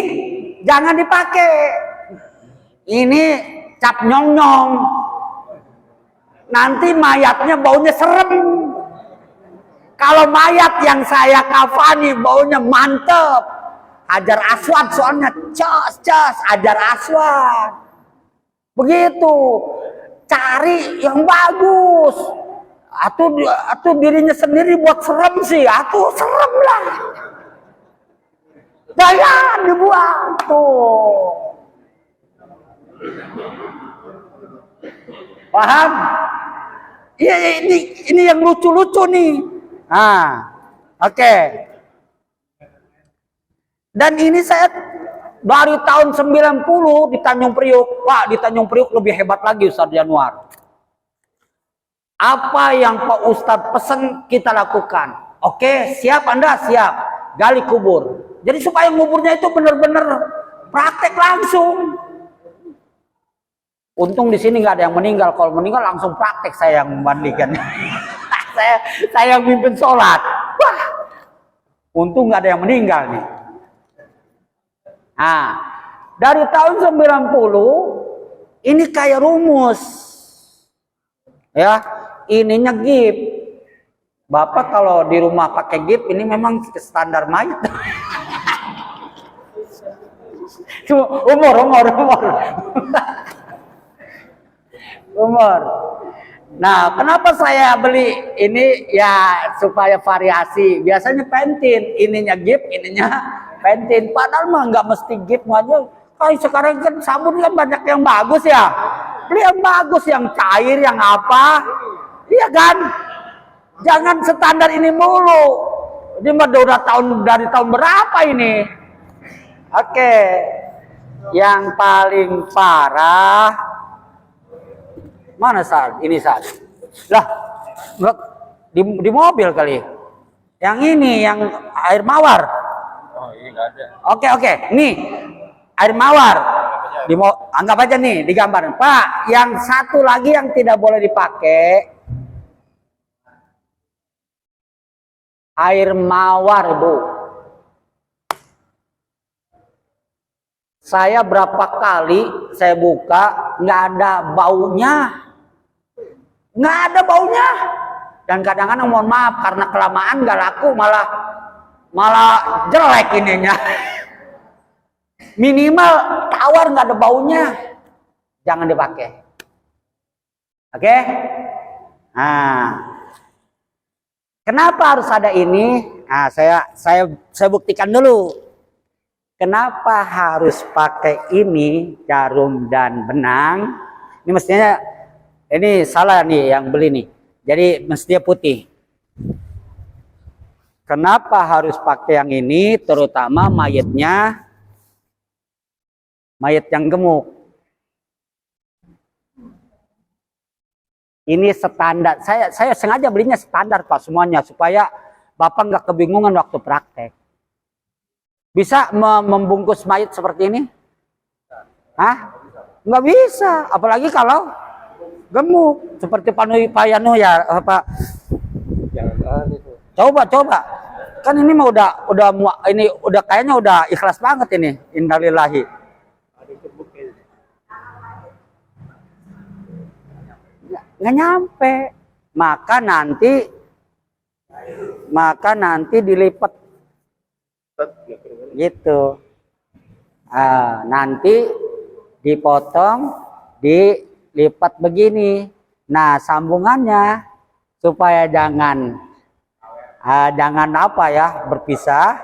jangan dipakai. Ini cap nyong-nyong. Nanti mayatnya baunya serem. Kalau mayat yang saya kafani baunya mantep. Hajar Aswad soalnya cas, Hajar Aswad. Begitu. Cari yang bagus. Atau dirinya sendiri buat serem sih. Serem lah. Jangan dibuang tuh. Paham? Iya, ini yang lucu-lucu nih. Oke. Dan ini saya dari tahun 90 di Tanjung Priuk. Pak, di Tanjung Priuk lebih hebat lagi Ustaz Januar. Apa yang Pak Ustadz pesan kita lakukan. Oke, siap Anda? Siap. Gali kubur. Jadi supaya kuburnya itu benar-benar praktek langsung. Untung di sini nggak ada yang meninggal. Kalau meninggal langsung praktek saya yang memandikan. saya yang mimpin sholat. Wah, untung nggak ada yang meninggal nih. Nah, dari tahun 90 ini kayak rumus, ya. Ininya gip. Bapak kalau di rumah pakai gip ini memang standar mayat. Umur. Umur. Nah, kenapa saya beli ini ya supaya variasi. Biasanya pentin, ininya gift, ininya pentin. Padahal mah nggak mesti gift aja. Kayak sekarang kan sabun kan banyak yang bagus ya. Beli yang bagus, yang cair, yang apa? Iya kan? Jangan standar ini mulu. Ini mah udah dari tahun berapa ini? Oke. Yang paling parah mana Sal? Ini Sal. Lah, enggak di mobil kali. Yang ini yang air mawar. Oh, ini nggak ada. Oke. Nih. Air mawar. Anggap aja nih di gambar. Pak, yang satu lagi yang tidak boleh dipakai air mawar, Bu. Saya berapa kali saya buka nggak ada baunya. Nggak ada baunya. Dan kadang-kadang mohon maaf karena kelamaan nggak laku malah jelek ininya. Minimal tawar nggak ada baunya. Jangan dipakai. Oke? Nah. Kenapa harus ada ini? Nah, saya buktikan dulu. Kenapa harus pakai ini jarum dan benang? Ini mestinya ini salah nih yang beli nih. Jadi mestinya putih. Kenapa harus pakai yang ini? Terutama mayatnya, mayat yang gemuk. Ini standar. Saya sengaja belinya standar Pak semuanya supaya Bapak nggak kebingungan waktu praktek. Bisa membungkus mayat seperti ini? Hah? Nggak bisa. Apalagi kalau gemuk seperti Payanu ya Pak. Jangan itu. Coba. Kan ini mah udah kayaknya udah ikhlas banget ini. Innalillahi. Nggak nyampe. Maka nanti dilipat gitu. Nanti dipotong, dilipat begini. Nah, sambungannya supaya jangan apa ya, berpisah,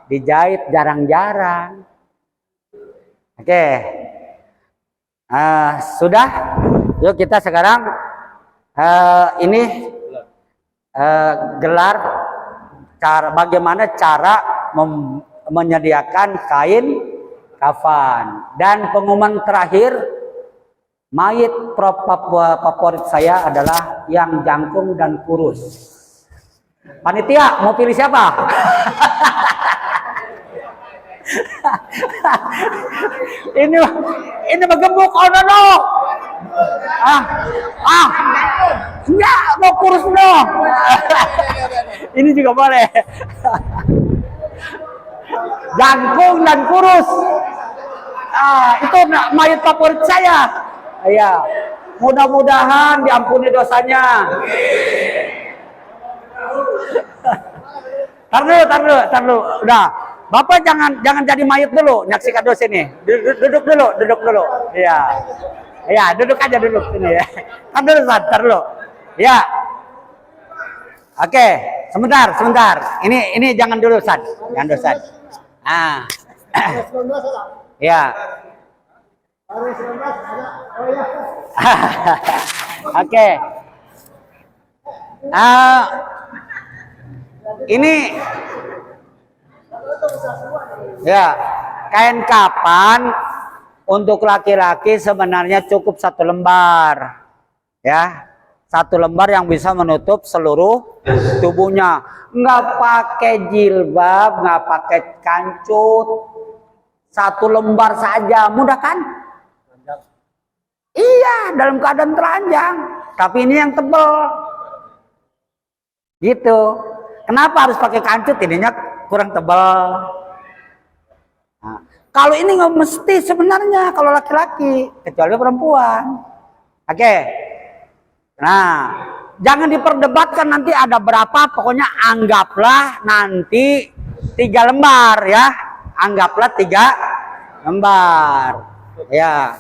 dijahit jarang-jarang. Oke. Sudah. Yuk kita sekarang ini gelar bagaimana cara menyediakan kain kafan. Dan pengumuman terakhir, mayit favorit saya adalah yang jangkung dan kurus. Panitia mau pilih siapa? ini gemuk, oh no. Enggak, mau kurus no. Ini juga boleh. Jangkung dan kurus. Itu mayat favorit saya. Iya. Mudah-mudahan diampuni dosanya. Tar dulu. Udah. Bapak jangan jadi mayat dulu, nyaksikan dosa ini. Duduk dulu. Iya. Iya, duduk aja sini ya. Tar dulu. Ya. Oke, sebentar. Ini jangan dulu, San. Jangan dulu, San. Ya. Oke. Ini ya, kain kapan untuk laki-laki sebenarnya cukup 1 lembar. Ya. 1 lembar yang bisa menutup seluruh tubuhnya. Nggak pakai jilbab, nggak pakai kancut. 1 lembar saja, mudah kan? Iya, dalam keadaan telanjang. Tapi ini yang tebal. Gitu. Kenapa harus pakai kancut? Ininya kurang tebal. Nah, kalau ini nggak mesti sebenarnya kalau laki-laki, kecuali perempuan. Oke. Nah, jangan diperdebatkan nanti ada berapa, pokoknya anggaplah nanti 3 lembar ya. Anggaplah 3 lembar. Ya.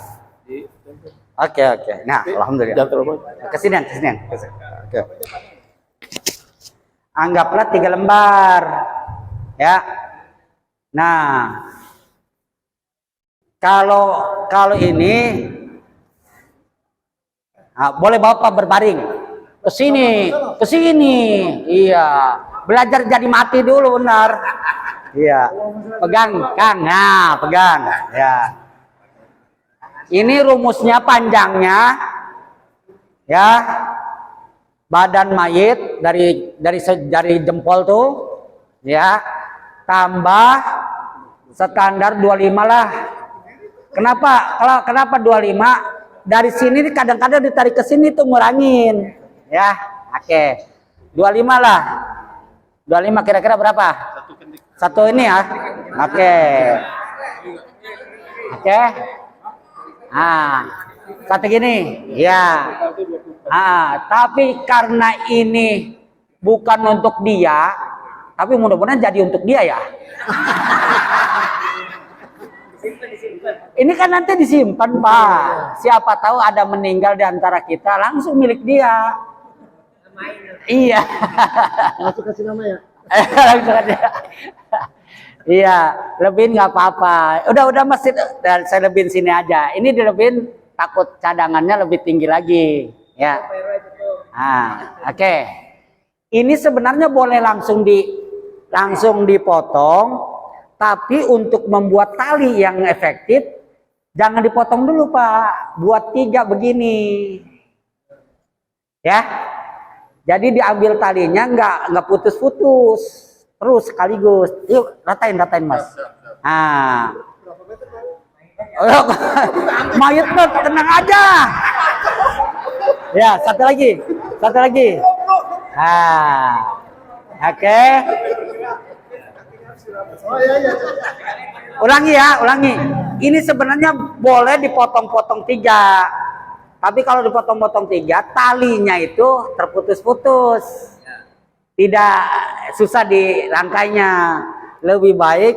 Oke. Nah, alhamdulillah. Jangan terlalu banyak. Kesinian. Oke. Anggaplah 3 lembar. Ya. Nah, kalau ini boleh Bapak berbaring. Ke sini. Iya. Belajar jadi mati dulu benar. Iya. Pegang, Kang. Nah, pegang. Ya. Ini rumusnya panjangnya ya. Badan mayit dari jempol tuh ya. Tambah standar 25 lah. Kenapa 25? Dari sini kadang-kadang ditarik ke sini tuh ngurangin. Ya. Oke. 25 lah. 25 kira-kira berapa? Satu ini ya. Oke. Satu gini. Ya. Tapi karena ini bukan untuk dia, tapi mudah-mudahan jadi untuk dia ya. Ini kan nanti disimpan, Pak. Siapa tahu ada meninggal di antara kita, langsung milik dia. Iya. Langsung kasih nama ya. Langsung aja. Iya, lebihin nggak apa-apa. Udah masih saya lebihin sini aja. Ini dilebihin takut cadangannya lebih tinggi lagi, ya. Oke. Ini sebenarnya boleh langsung dipotong, tapi untuk membuat tali yang efektif jangan dipotong dulu, Pak. Buat 3 begini. Ya. Jadi diambil talinya nggak putus-putus. Terus sekaligus. Yuk, ratain Mas. Mayat tuh tenang aja. Ya, satu lagi. Oke. Ulangi. Ini sebenarnya boleh dipotong-potong 3. Tapi kalau dipotong-potong 3, talinya itu terputus-putus. Tidak susah dirangkainya. Lebih baik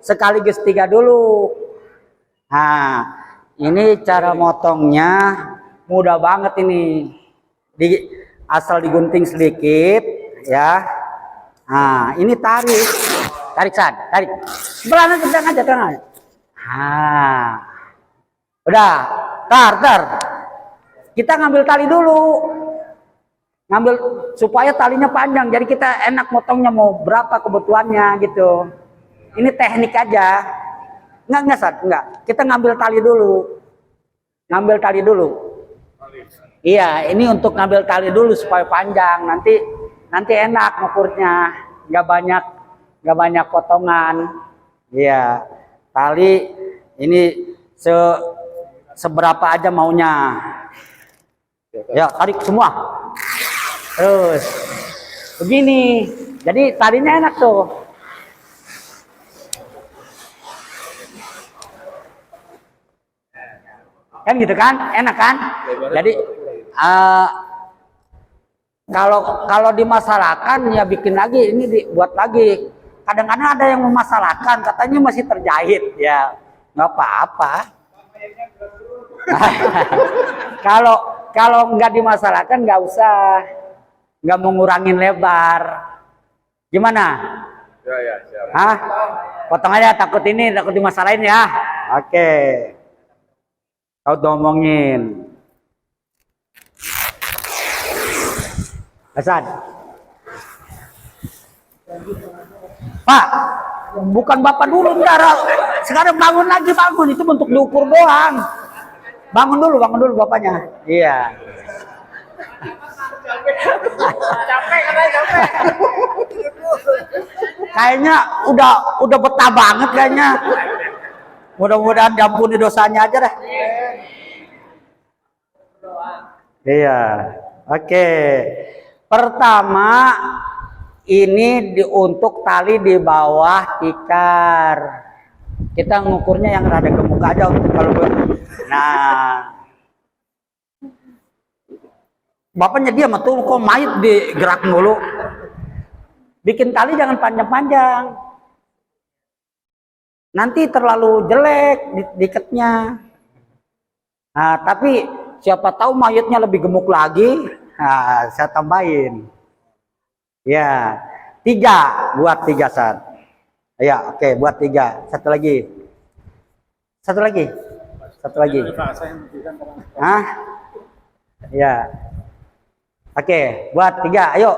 sekaligus 3 dulu. Ini cara motongnya mudah banget ini. Asal digunting sedikit ya. Ini tarik. Tarik. Sebelah tenang aja. Udah. Tar. Kita ngambil tali dulu. Ngambil supaya talinya panjang. Jadi kita enak motongnya mau berapa kebutuhannya gitu. Ini teknik aja. Enggak. Kita ngambil tali dulu. Iya, ini untuk ngambil tali dulu supaya panjang. Nanti enak ngukurnya. Enggak banyak potongan. Iya. Tali ini seberapa aja maunya. Ya, tarik semua. Terus begini. Jadi talinya enak tuh. Kan gitu kan? Enak kan? Jadi kalau dimasalahkan ya bikin lagi, ini dibuat lagi. Kadang-kadang ada yang memasalahkan, katanya masih terjahit. Ya, nggak apa-apa. Kalau nggak dimasalahkan nggak usah, nggak mengurangin lebar. Gimana? Ya, siap. Potong aja, takut dimasalahin ya. Oke. Kau ngomongin. Hasan. Pak, bukan Bapak dulu bentar. Sekarang bangun. Itu untuk diukur doang. Bangun dulu Bapaknya. Iya. Capek. Kayaknya udah betah banget kayaknya. Mudah-mudahan diampuni dosanya aja dah. Iya. Oke. Pertama ini untuk tali di bawah tikar. Kita ngukurnya yang rada gemuk aja kalau Bapaknya dia tuh kok mayit digerak dulu. Bikin tali jangan panjang-panjang. Nanti terlalu jelek diketnya. Tapi Siapa tahu mayatnya lebih gemuk lagi. Nah, saya tambahin. Ya, 3 buat 3 San. Ya, oke, buat 3. Satu lagi. Satu lagi. Satu lagi. Hah? Ya. Oke, buat 3. Ayo.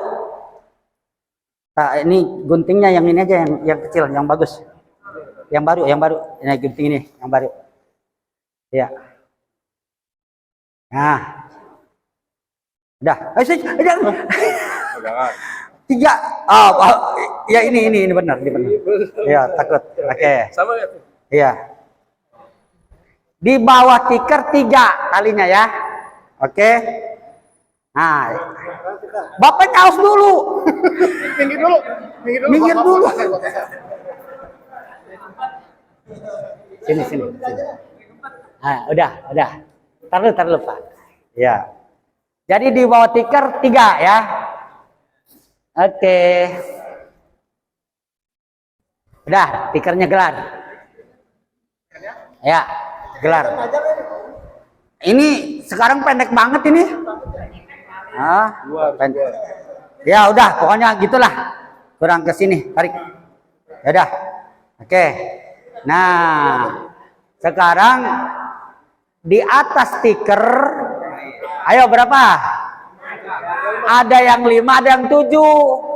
Nah, ini guntingnya yang ini aja, yang kecil, yang bagus. Yang baru. Ini gunting ini, yang baru. Ya. Nah. Udah. Ayo, jangan. 3. Ya ini benar, ini benar. Ya, takut. Oke. Sama ya? Iya. Di bawah tikar 3 talinya ya. Oke. Nah, Bapak haus dulu. Minggir dulu. Sini. Nah, udah. Tar dulu, Pak. Ya. Jadi di bawah tikar 3 ya. Oke. Udah, tikernya gelar. Ya, gelar. Ini sekarang pendek banget ini. Pendek. Ya udah, pokoknya gitulah. Kurang ke sini, tarik. Ya udah. Oke. Nah, sekarang di atas stiker, ayo berapa? Ada yang 5, ada yang 7.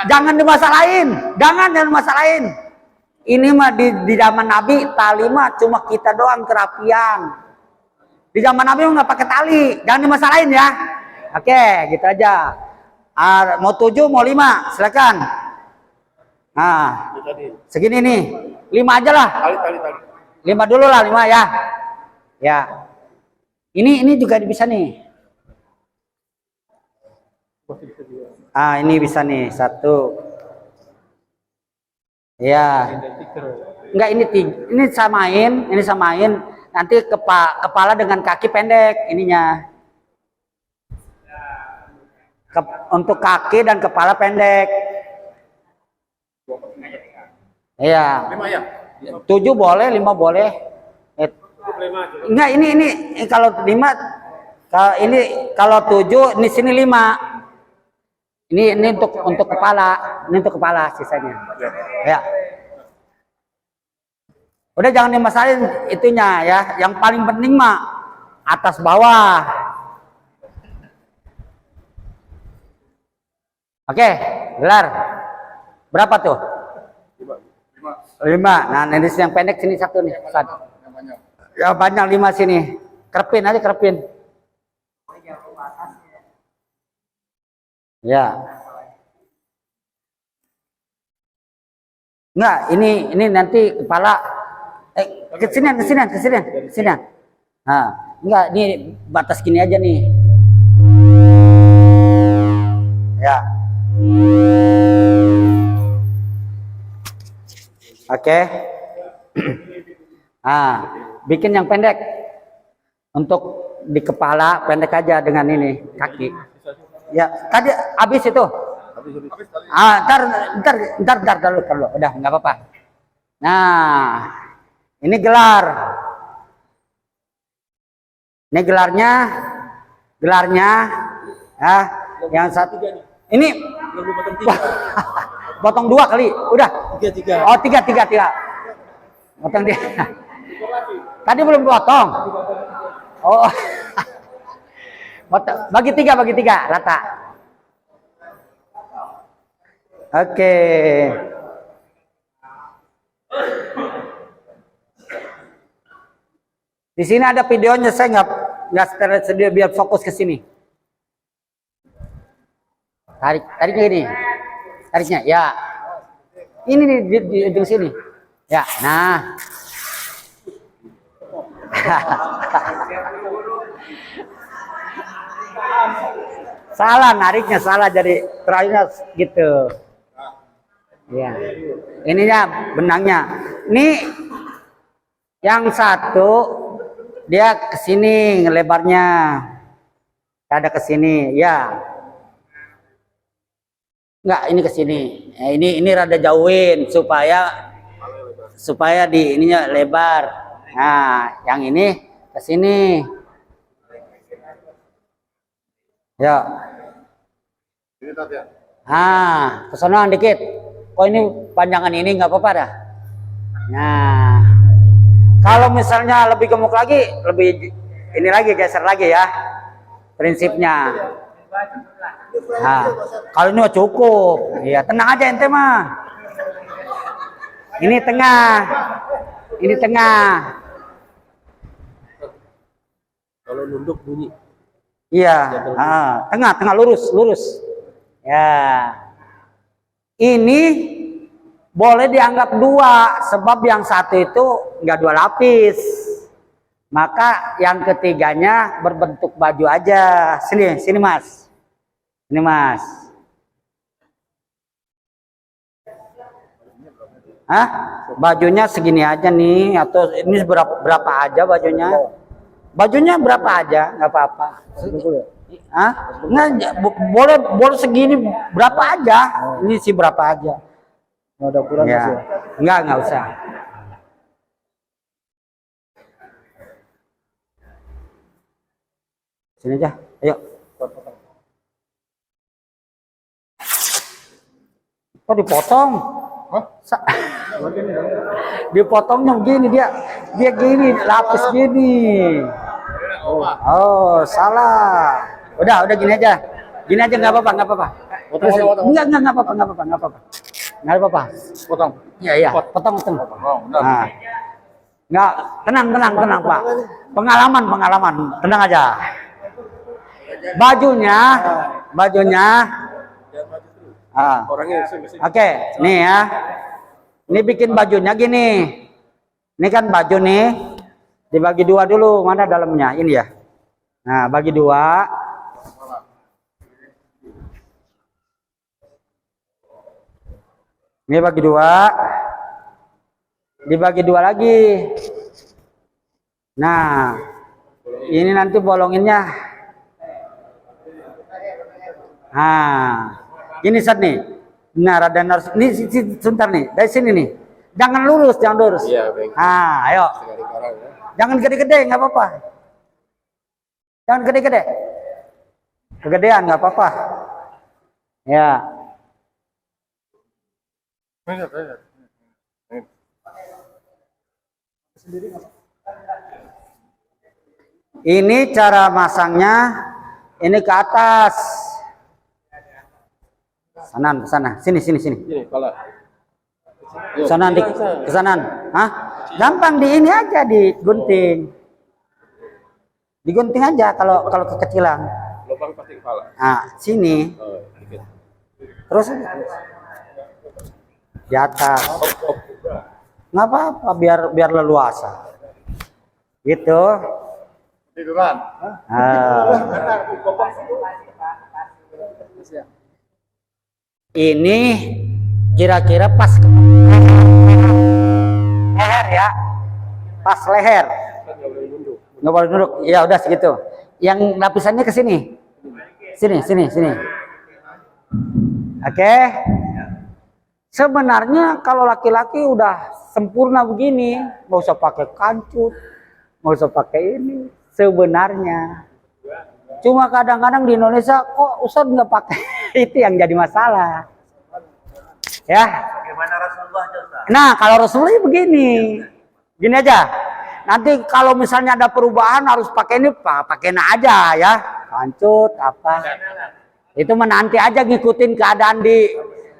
Jangan dimasalahin. Ini mah di zaman Nabi tali mah cuma kita doang kerapian. Di zaman Nabi nggak pakai tali, jangan dimasalahin ya. Oke, gitu aja. Mau 7, mau 5, silakan. Nah, segini nih, 5 aja lah. Tali. 5 dulu lah, 5 ya. Ya. Ini juga bisa nih. Ini bisa nih, 1. Ya. Enggak, ini samain. Nanti kepala dengan kaki pendek ininya. Untuk kaki dan kepala pendek. Iya. 5 ya? 7 boleh, 5 boleh. Enggak, ini kalau 5, kalau 7, di sini 5. Ini untuk kepala, sisanya. Ya. Udah jangan dimasalahin itunya ya. Yang paling penting mah atas bawah. Oke, gelar. Berapa tuh? 5. Nah, ini yang pendek sini 1 nih. Ya banyak 5 sini. Kerepin aja. Ya. Enggak, ini nanti kepala kesinian. Nah, enggak, ini batas gini aja nih. Ya. Oke. Bikin yang pendek. Untuk di kepala pendek aja dengan ini kaki. Ya, tadi habis itu. Ntar dulu. Udah, nggak apa-apa. Nah, ini gelar. Ini gelarnya. Ya, yang 1. Ini potong 2 kali. Udah. 3. Oh, 3. Potong dia. Tadi belum potong. Oh. Bagi 3 rata. Oke. Di sini ada videonya, saya nggak sedia biar fokus ke sini. Tariknya ini. Tariknya ya. Ini di ujung sini. Ya, nah. Salah nariknya, salah jadi terakhirnya gitu. Ya. Ininya benangnya. Ini yang 1 dia ke sini ngelebarnya. Ada ke sini, ya. Enggak, ini ke sini. Nah, ini rada jauhin supaya di ininya lebar. Nah, yang ini ke sini. Ya. Ini tadi ya. Ah, kesonoan dikit. Oh ini panjangan ini nggak apa-apa dah. Nah, kalau misalnya lebih gemuk lagi, lebih ini lagi geser lagi ya. Prinsipnya. Nah, kalau ini mah cukup. Iya, tenang aja ente mah. Ini tengah. Ini tengah. Kalau nunduk bunyi. Iya, tengah, tengah lurus, lurus. Ya. Ini boleh dianggap dua, sebab yang satu itu nggak dua lapis. Maka yang ketiganya berbentuk baju aja. Sini, sini mas. Ini mas. Hah? Bajunya segini aja nih, atau ini berapa aja bajunya? Bajunya berapa aja, nggak apa-apa. Hah? Nggak, boleh segini berapa aja. Ini sih berapa aja. Nggak ada ukuran Ya. ya. Nggak usah. Sini aja, ayo. Kok dipotong? Dipotongnya begini dia gini, lapis gini. Oh, salah. Udah gini aja. Gini aja nggak apa-apa, nggak apa-apa. Potong. Nggak apa-apa, nggak apa-apa, nggak apa-apa. Nggak apa-apa. Potong. Iya, potong. Oh, benar. Nah. Nggak, tenang Pak. Pengalaman. Tenang aja. Bajunya. Oke, nih ya. Ini bikin bajunya gini. Ini kan baju nih. Dibagi dua dulu, mana dalamnya? Ini ya. Nah, bagi dua. Ini bagi dua. Dibagi dua lagi. Nah, ini nanti bolonginnya. Nah, gini Sat nih. Nah, rada harus ini sebentar nih. Dari sini nih. Jangan lurus. Iya, baik. Nah, ayo. Jangan gede-gede, nggak apa-apa. Jangan gede-gede. Kegedean nggak apa-apa. Ya. Ini cara masangnya. Ini ke atas. Sana. Sini. Ini kepala. Kesanan. Hah? Gampang di ini aja digunting. Digunting aja kalau kekecilan. Lubang pasti kepala. Nah, sini. Oh, dikit. Terus di atas. Nggak apa-apa biar leluasa. Gitu. Tiduran. Ini kira-kira pas leher ya. Pas leher. Nggak boleh nunduk. Ya udah segitu. Yang lapisannya ke sini. Sini. Oke. Sebenarnya kalau laki-laki udah sempurna begini, nggak usah pakai kancut, nggak usah pakai ini. Sebenarnya, cuma kadang-kadang di Indonesia kok Ustadz nggak pakai itu yang jadi masalah. Ya. Bagaimana Rasulullah Ustaz? Nah, kalau Rasulullah begini, gini aja. Nanti kalau misalnya ada perubahan harus pakai ini, pakai aja ya, kancut apa. Itu menanti aja ngikutin keadaan di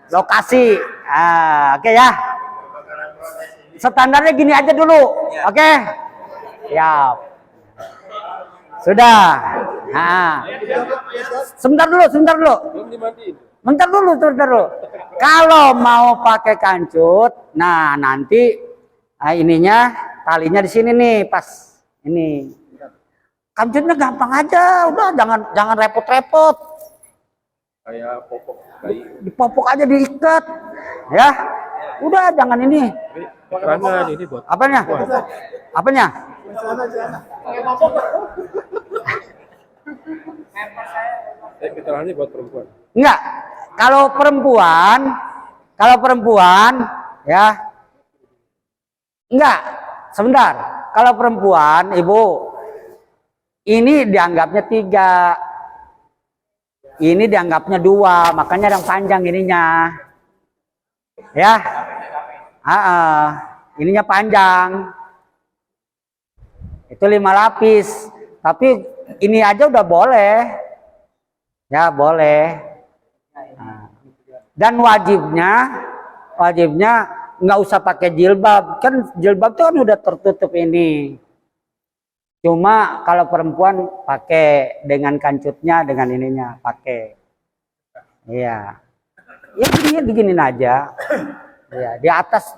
lokasi. Oke ya. Standarnya gini aja dulu. Oke. Siap. Sudah. Nah. Sebentar dulu. Belum dimandiin. Bentar dulu. Kalau mau pakai kancut, nah nanti ininya talinya di sini nih, pas ini. Kancutnya gampang aja, udah jangan repot-repot. Kayak popok bayi. Dipopok aja diikat. Ya. Udah jangan ini. Keterangan ini buat Apanya? keterangannya buat perempuan. Enggak. Kalau perempuan ya. Enggak. Sebentar. Kalau perempuan, Ibu, ini dianggapnya 3. Ini dianggapnya 2, makanya yang panjang ininya. Ya. Ininya panjang. Itu 5 lapis. Tapi ini aja udah boleh. Ya, boleh. Nah. Dan wajibnya nggak usah pakai jilbab. Kan jilbab itu kan udah tertutup ini. Cuma kalau perempuan pakai dengan kancutnya, dengan ininya pakai. Iya. Ya beginin aja. Ya, di atas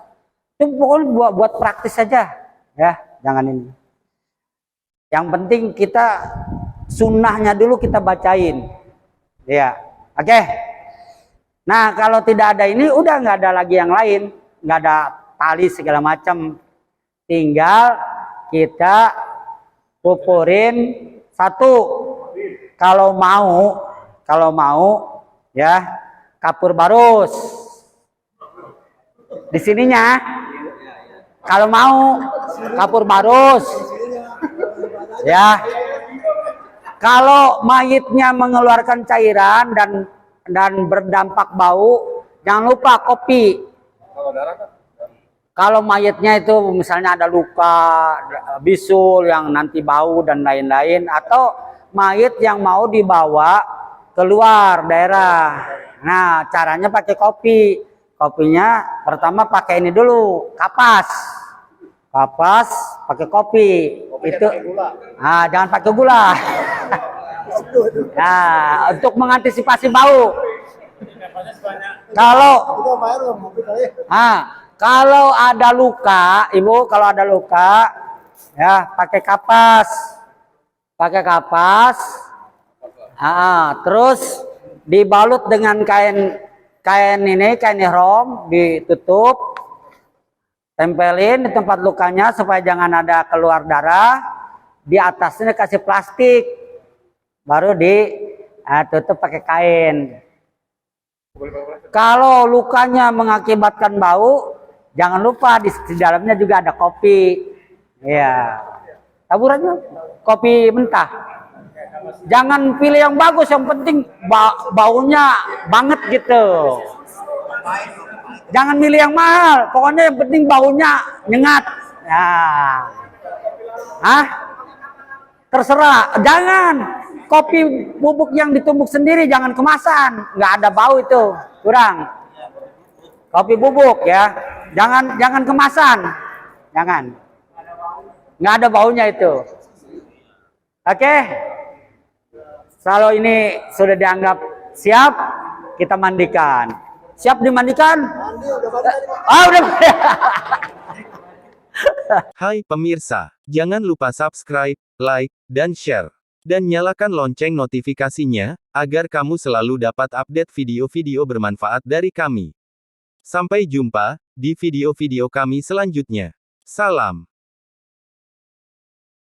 itu pokoknya buat praktis saja. Ya, jangan ini. Yang penting kita sunnahnya dulu kita bacain. Ya, oke. Nah, kalau tidak ada ini, udah nggak ada lagi yang lain, nggak ada tali segala macam. Tinggal kita kupurin 1. Kalau mau, ya kapur barus. Di sininya, kalau mau kapur barus. Ya, kalau mayitnya mengeluarkan cairan dan berdampak bau, jangan lupa kopi. Kalau mayitnya itu misalnya ada luka, bisul yang nanti bau dan lain-lain, atau mayit yang mau dibawa keluar daerah. Nah, caranya pakai kopi. Kopinya pertama pakai ini dulu, kapas pakai kopi. Itu jangan pakai gula. Nah, untuk mengantisipasi bau. Kalau ada luka, Ibu, kalau ada luka, ya pakai kapas. Terus dibalut dengan kain ihram, ditutup, tempelin di tempat lukanya supaya jangan ada keluar darah. Di atasnya kasih plastik, baru ditutup pakai kain. Kalau lukanya mengakibatkan bau, jangan lupa di dalamnya juga ada kopi. Ya, taburannya kopi mentah. Jangan pilih yang bagus, yang penting baunya banget gitu. Jangan milih yang mahal, pokoknya yang penting baunya nyengat. Ya. Terserah, jangan kopi bubuk yang ditumbuk sendiri, jangan kemasan, nggak ada bau itu, kurang. Kopi bubuk ya, jangan kemasan, jangan, nggak ada baunya itu. Oke, kalau ini sudah dianggap siap, kita mandikan. Siap dimandikan? Udah. Hai pemirsa, jangan lupa subscribe, like, dan share. Dan nyalakan lonceng notifikasinya, agar kamu selalu dapat update video-video bermanfaat dari kami. Sampai jumpa di video-video kami selanjutnya. Salam.